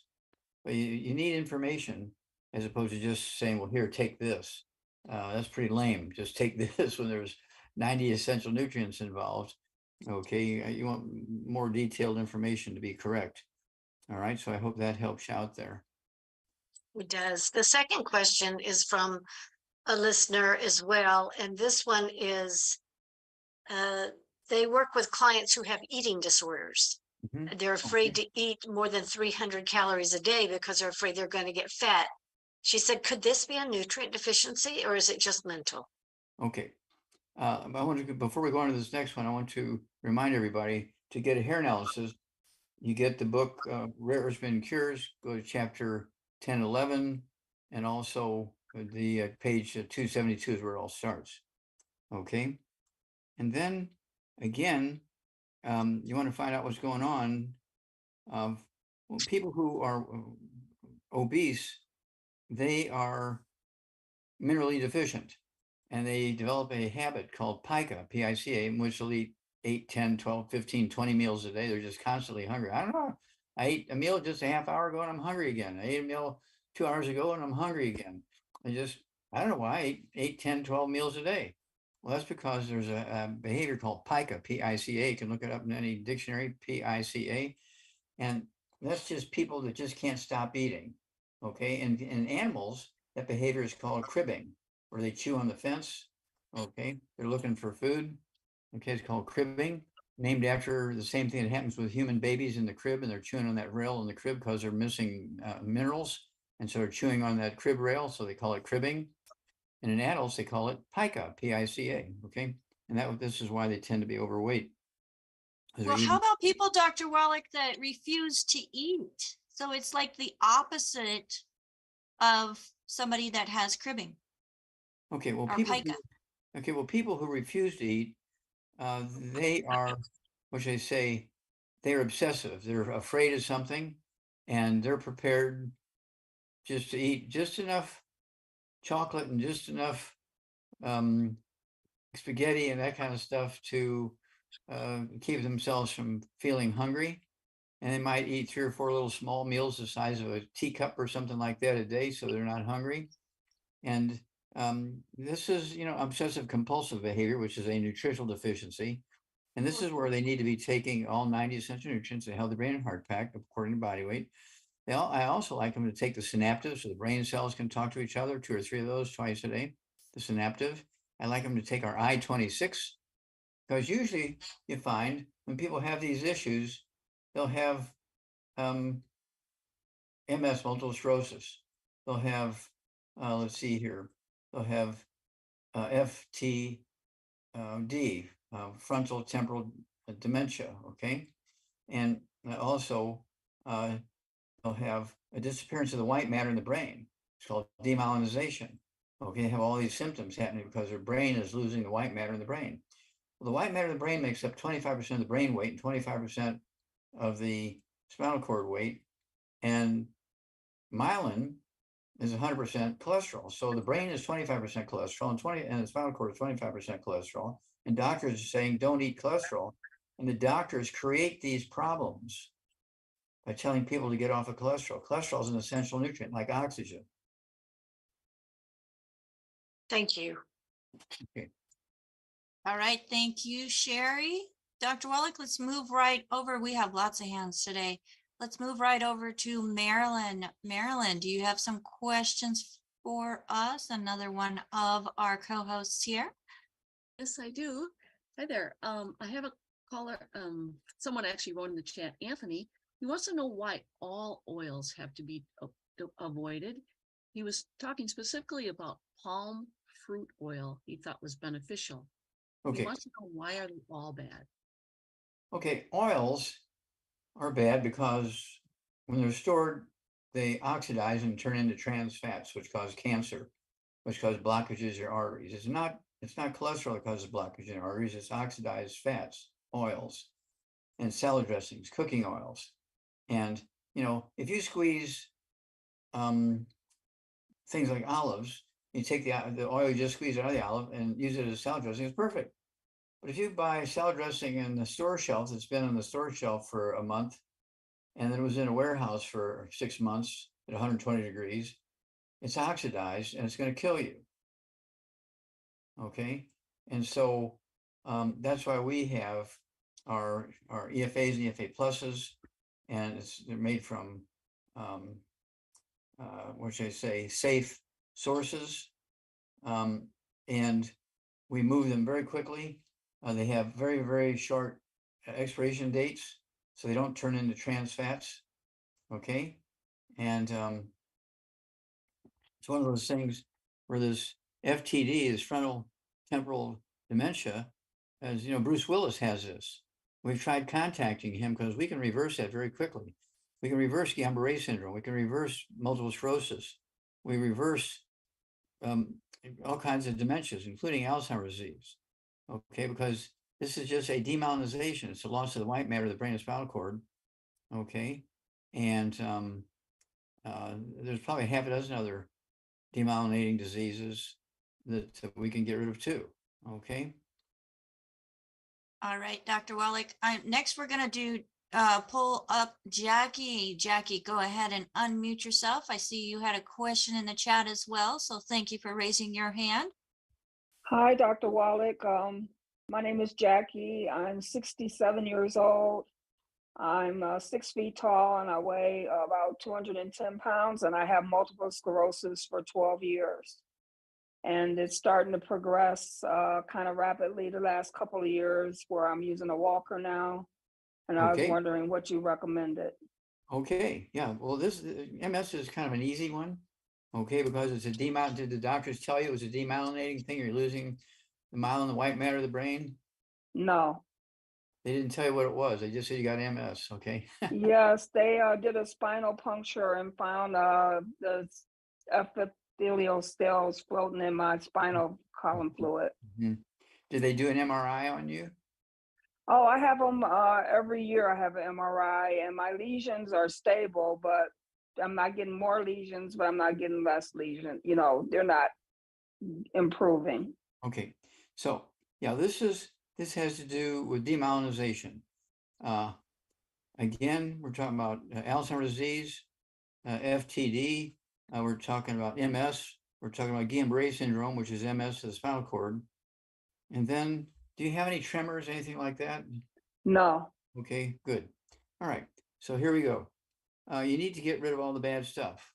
But you need information as opposed to just saying, well, here, take this. That's pretty lame. Just take this when there's 90 essential nutrients involved. Okay, you want more detailed information to be correct. All right, so I hope that helps you out there. It does. The second question is from a listener as well, and this one is they work with clients who have eating disorders. They're afraid to eat more than 300 calories a day because they're afraid they're going to get fat. She said, could this be a nutrient deficiency or is it just mental? Okay. I want to, before we go on to this next one, I want to remind everybody to get a hair analysis. You get the book Rare Earths Cures, go to chapter 10, 11, and also the page 272 is where it all starts. Okay. And then again, you want to find out what's going on. Well, people who are obese, they are minerally deficient, and they develop a habit called pica, P-I-C-A, in which they'll eat 8, 10, 12, 15, 20 meals a day. They're just constantly hungry. I don't know. I ate a meal just a half hour ago and I'm hungry again. I ate a meal 2 hours ago and I'm hungry again. I don't know why I ate 8, 10, 12 meals a day. Well, that's because there's a behavior called pica, P-I-C-A. You can look it up in any dictionary, P-I-C-A. And that's just people that just can't stop eating. Okay. And in animals, that behavior is called cribbing, where they chew on the fence. Okay. They're looking for food. Okay. It's called cribbing, named after the same thing that happens with human babies in the crib, and they're chewing on that rail in the crib because they're missing minerals. And so they're chewing on that crib rail. So they call it cribbing. And in adults, they call it pica, P-I-C-A. Okay. And this is why they tend to be overweight. Well, how about people, Dr. Wallach, that refuse to eat? So it's like the opposite of somebody that has cribbing. Okay, well, or people pica. people who refuse to eat they are, what should I say, they're obsessive. They're afraid of something, and they're prepared just to eat just enough chocolate and just enough um, spaghetti and that kind of stuff to keep themselves from feeling hungry. And they might eat 3 or 4 little small meals the size of a teacup or something like that a day, so they're not hungry. And this is, obsessive compulsive behavior, which is a nutritional deficiency. And this is where they need to be taking all 90 essential nutrients, the healthy brain and heart pack, according to body weight. I also like them to take the synaptive, so the brain cells can talk to each other, 2 or 3 of those twice a day, the synaptive. I like them to take our I-26, because usually you find when people have these issues, they'll have MS, multiple sclerosis. They'll have, let's see here, they'll have FTD, frontal temporal dementia, okay? And also, they'll have a disappearance of the white matter in the brain. It's called demyelinization. Okay, they have all these symptoms happening because their brain is losing the white matter in the brain. Well, the white matter in the brain makes up 25% of the brain weight and 25% of the spinal cord weight. And myelin is 100% cholesterol. So the brain is 25% cholesterol and the spinal cord is 25% cholesterol. And doctors are saying, don't eat cholesterol. And the doctors create these problems by telling people to get off of cholesterol. Cholesterol is an essential nutrient like oxygen. Thank you. Okay. All right, thank you, Sherry. Dr. Wallach, let's move right over. We have lots of hands today. Let's move right over to Marilyn. Marilyn, do you have some questions for us? Another one of our co-hosts here. Yes, I do. Hi there. I have a caller. Someone actually wrote in the chat, Anthony. He wants to know why all oils have to be avoided. He was talking specifically about palm fruit oil he thought was beneficial. He Okay. wants to know, why are they all bad? Okay, oils are bad because when they're stored, they oxidize and turn into trans fats, which cause cancer, which cause blockages in your arteries. It's not cholesterol that causes blockage in your arteries, it's oxidized fats, oils, and salad dressings, cooking oils. And, if you squeeze things like olives, you take the oil, you just squeeze it out of the olive and use it as a salad dressing, it's perfect. But if you buy salad dressing in the store shelf that's been on the store shelf for a month, and then it was in a warehouse for 6 months at 120 degrees, it's oxidized and it's going to kill you. Okay. And so that's why we have our EFAs and EFA pluses, and they're made from, what should I say, safe sources. And we move them very quickly. They have very, very short expiration dates, so they don't turn into trans fats. Okay. And it's one of those things where this FTD, this frontal temporal dementia, as Bruce Willis has this. We've tried contacting him because we can reverse that very quickly. We can reverse Guillain-Barré syndrome. We can reverse multiple sclerosis. We reverse all kinds of dementias, including Alzheimer's disease. Okay, because this is just a demyelinization. It's a loss of the white matter of the brain and spinal cord. Okay, and there's probably half a dozen other demyelinating diseases that we can get rid of too. Okay. All right, Dr. Wallach. Next, we're going to do pull up Jackie. Jackie, go ahead and unmute yourself. I see you had a question in the chat as well, so thank you for raising your hand. Hi, Dr. Wallach. My name is Jackie. I'm 67 years old. I'm 6 feet tall and I weigh about 210 pounds, and I have multiple sclerosis for 12 years. And it's starting to progress kind of rapidly the last couple of years, where I'm using a walker now. And I was wondering what you recommended. Okay, yeah. Well, this MS is kind of an easy one. Okay, because it's a did the doctors tell you it was a demyelinating thing? You're losing the myelin, the white matter of the brain? No. They didn't tell you what it was. They just said you got MS. Okay. Yes, they did a spinal puncture and found the epithelial cells floating in my spinal column fluid. Mm-hmm. Did they do an MRI on you? Oh, I have them every year. I have an MRI, and my lesions are stable, but I'm not getting more lesions, but I'm not getting less lesion. You know, they're not improving. Okay, so yeah, this has to do with demyelinization. Uh, Again, we're talking about Alzheimer's disease, FTD. We're talking about MS. We're talking about Guillain-Barré syndrome, which is MS of the spinal cord. And then, do you have any tremors, anything like that? No. Okay, good. All right, so here we go. You need to get rid of all the bad stuff.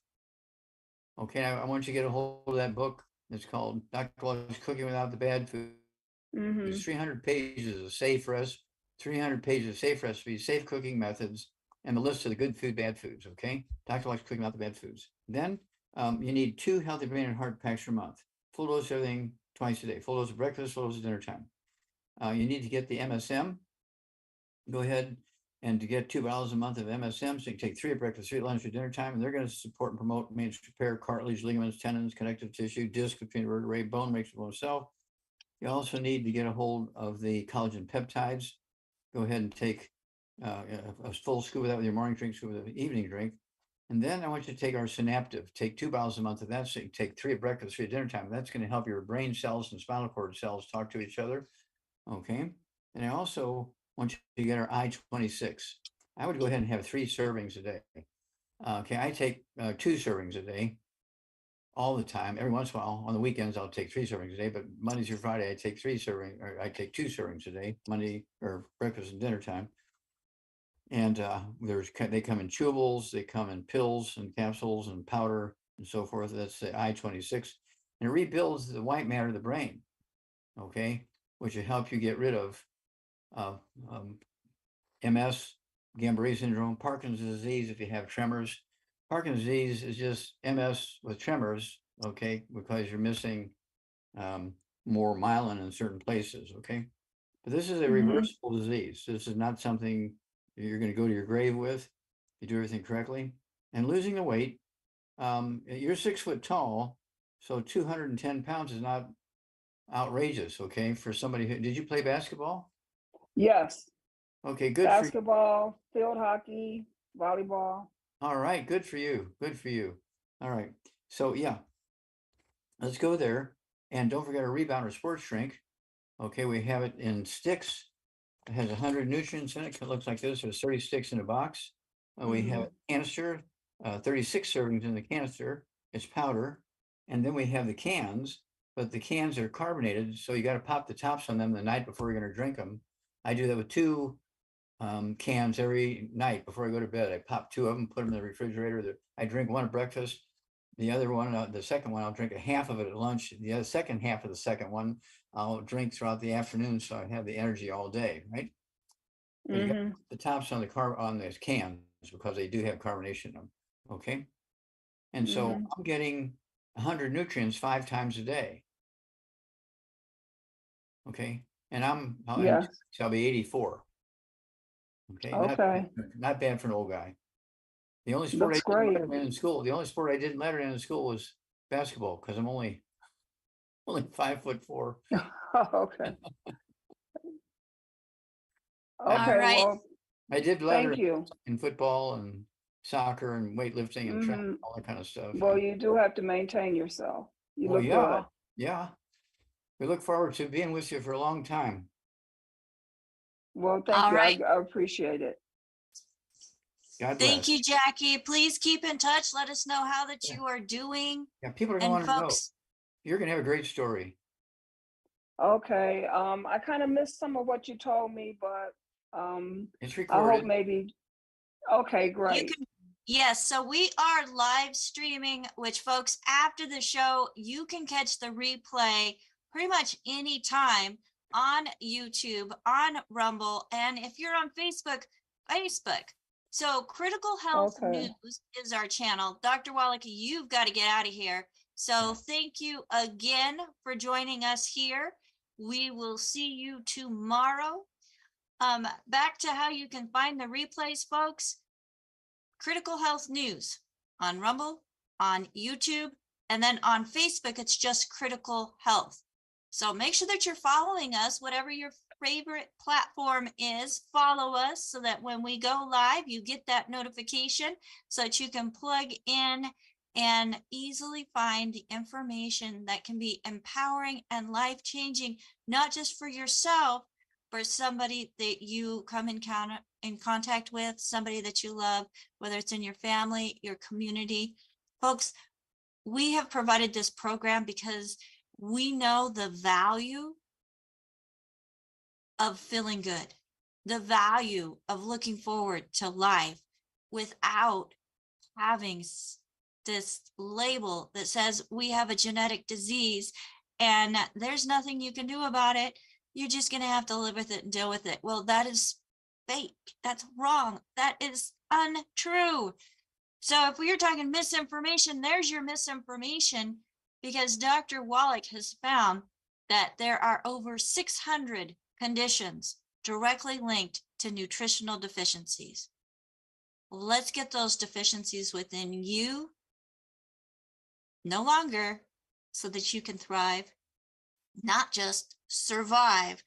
Okay, I want you to get a hold of that book. It's called Dr. Wallach's Cooking Without the Bad Food. Mm-hmm. There's 300 pages of safe 300 pages of safe recipes, safe cooking methods, and the list of the good food, bad foods. Okay, Dr. Wallach's Cooking Without the Bad Foods. Then you need 2 healthy brain and heart packs per month. Full dose of everything twice a day. Full dose of breakfast, full dose of dinner time. You need to get the MSM. Go ahead and to get 2 bottles a month of MSM, so you can take 3 at breakfast, 3 at lunch, or dinner time, and they're going to support and promote maintenance repair, cartilage, ligaments, tendons, connective tissue, disc between vertebrae, bone makes the bone itself. You also need to get a hold of the collagen peptides. Go ahead and take a full scoop of that with your morning drink, scoop of the evening drink. And then I want you to take our Synaptive. Take 2 bottles a month of that. So you take 3 at breakfast, 3 at dinner time. That's going to help your brain cells and spinal cord cells talk to each other. Okay. And I also want you to get our I-26. I would go ahead and have 3 servings a day. Okay. I take 2 servings a day all the time. Every once in a while, on the weekends, I'll take 3 servings a day, but Monday through Friday, I take 2 servings a day, Monday or breakfast and dinner time. And they come in chewables, they come in pills and capsules and powder and so forth. That's the I-26, and it rebuilds the white matter of the brain. Okay, which will help you get rid of MS, Guillain-Barré syndrome, Parkinson's disease if you have tremors. Parkinson's disease is just MS with tremors, okay, because you're missing more myelin in certain places, okay? But this is a reversible disease. This is not something you're going to go to your grave with. You do everything correctly. And losing the weight, you're 6 foot tall, so 210 pounds is not outrageous, okay? For somebody who, did you play basketball? Yes. Okay, good for you. Basketball, field hockey, volleyball. All right, good for you. Good for you. All right. So yeah, let's go there. And don't forget our rebound or sports drink. Okay, we have it in sticks. It has 100 nutrients in it. It looks like this. There's 30 sticks in a box. We have a canister, 36 servings in the canister. It's powder. And then we have the cans, but the cans are carbonated. So you got to pop the tops on them the night before you're going to drink them. I do that with 2 cans every night before I go to bed. I pop 2 of them, put them in the refrigerator. I drink 1 at breakfast. The other one, the second one, I'll drink a half of it at lunch. The other second half of the second one, I'll drink throughout the afternoon, so I have the energy all day, right? But you got the tops on the cans because they do have carbonation in them. Okay, and so I'm getting 100 nutrients 5 times a day. Okay, and I'll be 84. Okay, not bad for an old guy. The only sport Looks I didn't great. letter in school, the only sport I didn't letter in school was basketball because I'm only 5'4". Okay. All Okay. right. Well, I did letter thank you. in football and soccer and weightlifting and track, all that kind of stuff. Well, you do have to maintain yourself. You Well, look yeah, good. yeah. We look forward to being with you for a long time. Well, thank All you. right. I appreciate it. God Thank bless. you, Jackie. Please keep in touch. Let us know how that you are doing. Yeah, people are going to And want to know. folks, You're going to have a great story. Okay. I kind of missed some of what you told me, but It's I hope recorded. maybe. Okay, you great. can, yes, so we are live streaming, which folks, after the show, you can catch the replay pretty much anytime on YouTube, on Rumble, and if you're on Facebook. So Critical Health Okay. News is our channel. Dr. Wallach, you've got to get out of here. So thank you again for joining us here. We will see you tomorrow. Back to how you can find the replays, folks. Critical Health News on Rumble, on YouTube, and then on Facebook, it's just Critical Health. So make sure that you're following us, whatever your favorite platform is, follow us so that when we go live, you get that notification so that you can plug in and easily find the information that can be empowering and life-changing, not just for yourself, for somebody that you come in contact with, somebody that you love, whether it's in your family, your community. Folks, we have provided this program because we know the value of feeling good, the value of looking forward to life without having this label that says we have a genetic disease and there's nothing you can do about it. You're just going to have to live with it and deal with it. Well, that is fake. That's wrong. That is untrue. So if we are talking misinformation, there's your misinformation, because Dr. Wallach has found that there are over 600 conditions directly linked to nutritional deficiencies. Let's get those deficiencies within you no longer so that you can thrive, not just survive.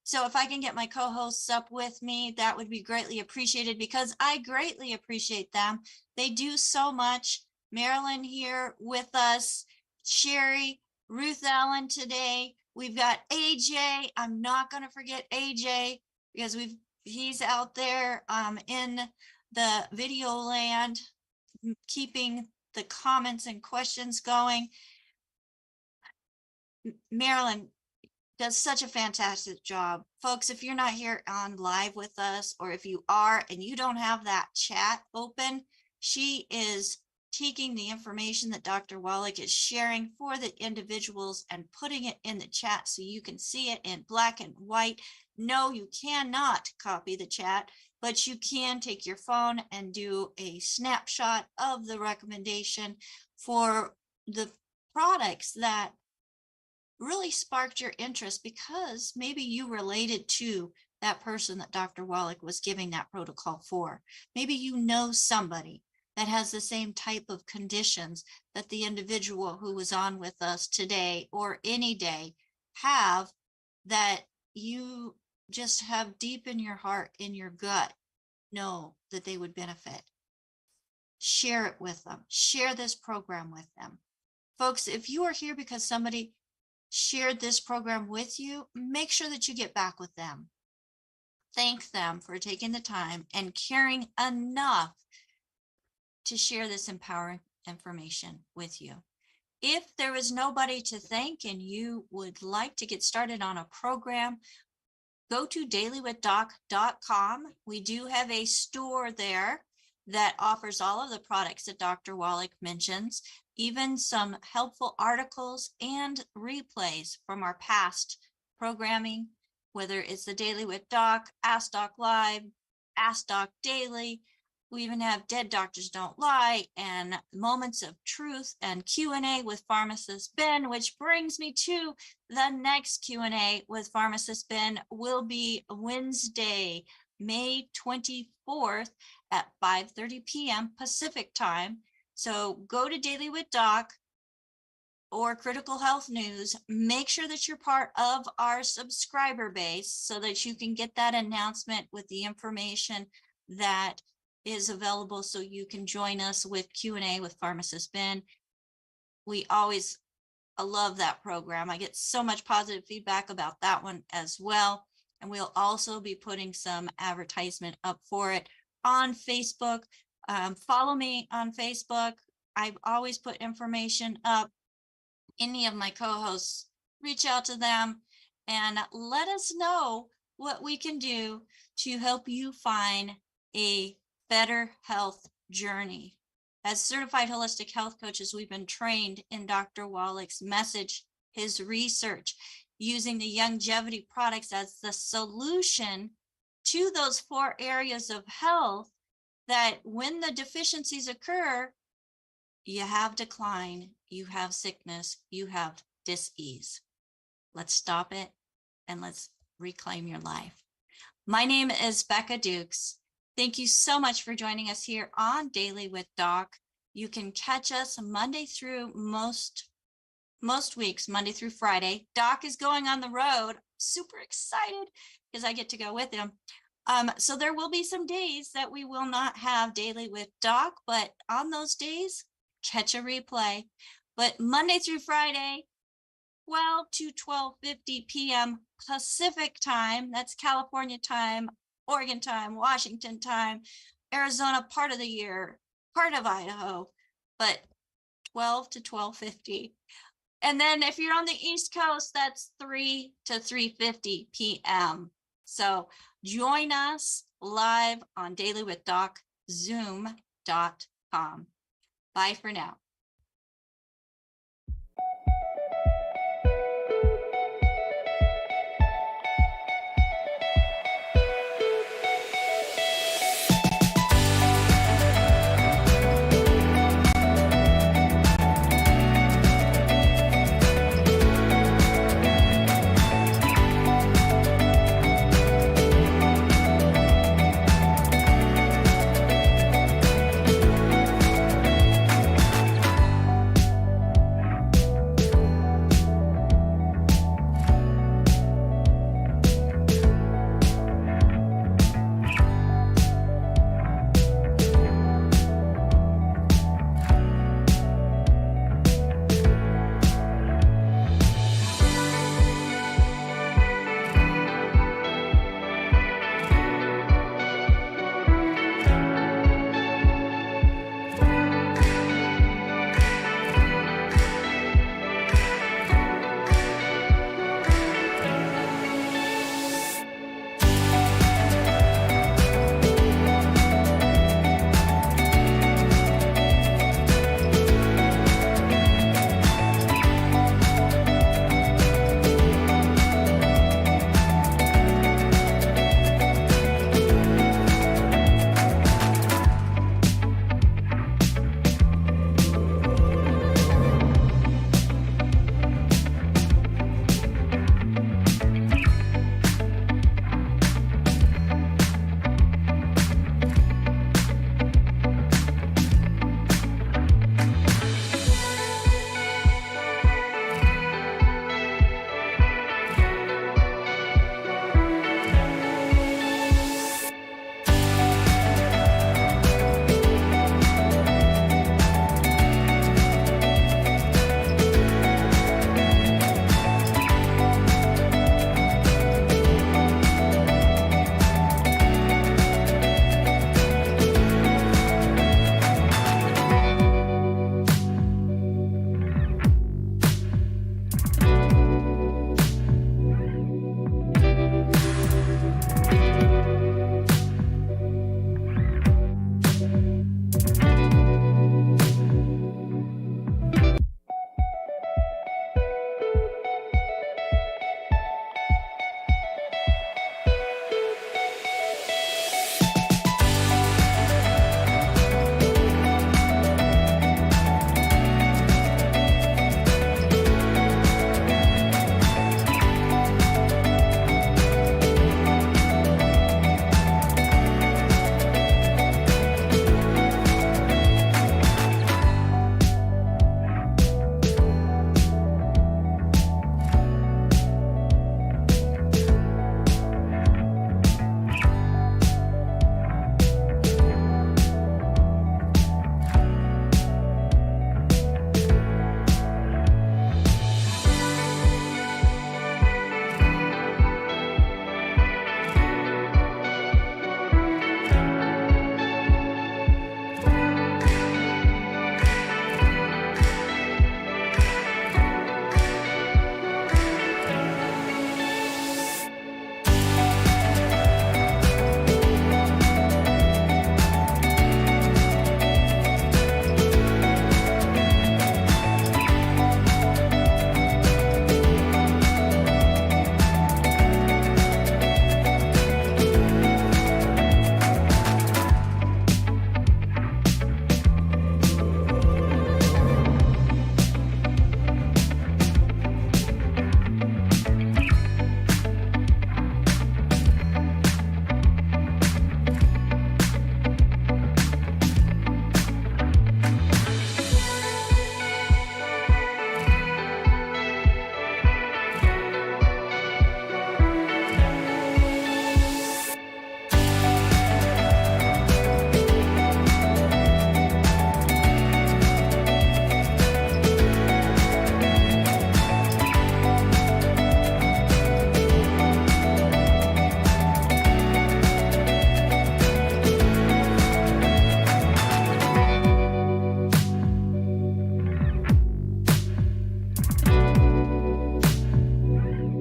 So if I can get my co-hosts up with me, that would be greatly appreciated, because I greatly appreciate them. They do so much. Marilyn here with us, Sherry, Ruth Allen today. We've got AJ. I'm not going to forget AJ because he's out there in the video land, keeping the comments and questions going. Marilyn does such a fantastic job. Folks, if you're not here on live with us, or if you are and you don't have that chat open, she is taking the information that Dr. Wallach is sharing for the individuals and putting it in the chat so you can see it in black and white. No, you cannot copy the chat, but you can take your phone and do a snapshot of the recommendation for the products that really sparked your interest, because maybe you related to that person that Dr. Wallach was giving that protocol for. Maybe you know somebody that has the same type of conditions that the individual who was on with us today or any day have, that you just have deep in your heart, in your gut, know that they would benefit. Share it with them. Share this program with them. Folks, if you are here because somebody shared this program with you, make sure that you get back with them. Thank them for taking the time and caring enough to share this empowering information with you. If there is nobody to thank and you would like to get started on a program, go to dailywithdoc.com. We do have a store there that offers all of the products that Dr. Wallach mentions, even some helpful articles and replays from our past programming, whether it's the Daily with Doc, Ask Doc Live, Ask Doc Daily. We even have Dead Doctors Don't Lie and Moments of Truth and Q&A with Pharmacist Ben, which brings me to the next Q&A with Pharmacist Ben will be Wednesday, May 24th at 5:30 p.m. Pacific time. So go to Daily with Doc or Critical Health News. Make sure that you're part of our subscriber base so that you can get that announcement with the information that is available, so you can join us with Q&A with Pharmacist Ben. We always love that program. I get so much positive feedback about that one as well. And we'll also be putting some advertisement up for it on Facebook. Follow me on Facebook. I've always put information up. Any of my co-hosts, reach out to them and let us know what we can do to help you find a better health journey. As certified holistic health coaches, we've been trained in Dr. Wallach's message, his research, using the longevity products as the solution to those 4 areas of health that when the deficiencies occur, you have decline, you have sickness, you have dis-ease. Let's stop it and let's reclaim your life. My name is Becca Dukes. Thank you so much for joining us here on Daily with Doc. You can catch us Monday through most most weeks, Monday through Friday. Doc is going on the road. Super excited because I get to go with him. So there will be some days that we will not have Daily with Doc, but on those days, catch a replay. But Monday through Friday, 12 to 12:50 p.m. Pacific time. That's California time, Oregon time, Washington time, Arizona part of the year, part of Idaho, but 12 to 12:50. And then if you're on the East Coast, that's 3 to 3:50 p.m. So join us live on Daily with Doc, zoom.com. Bye for now.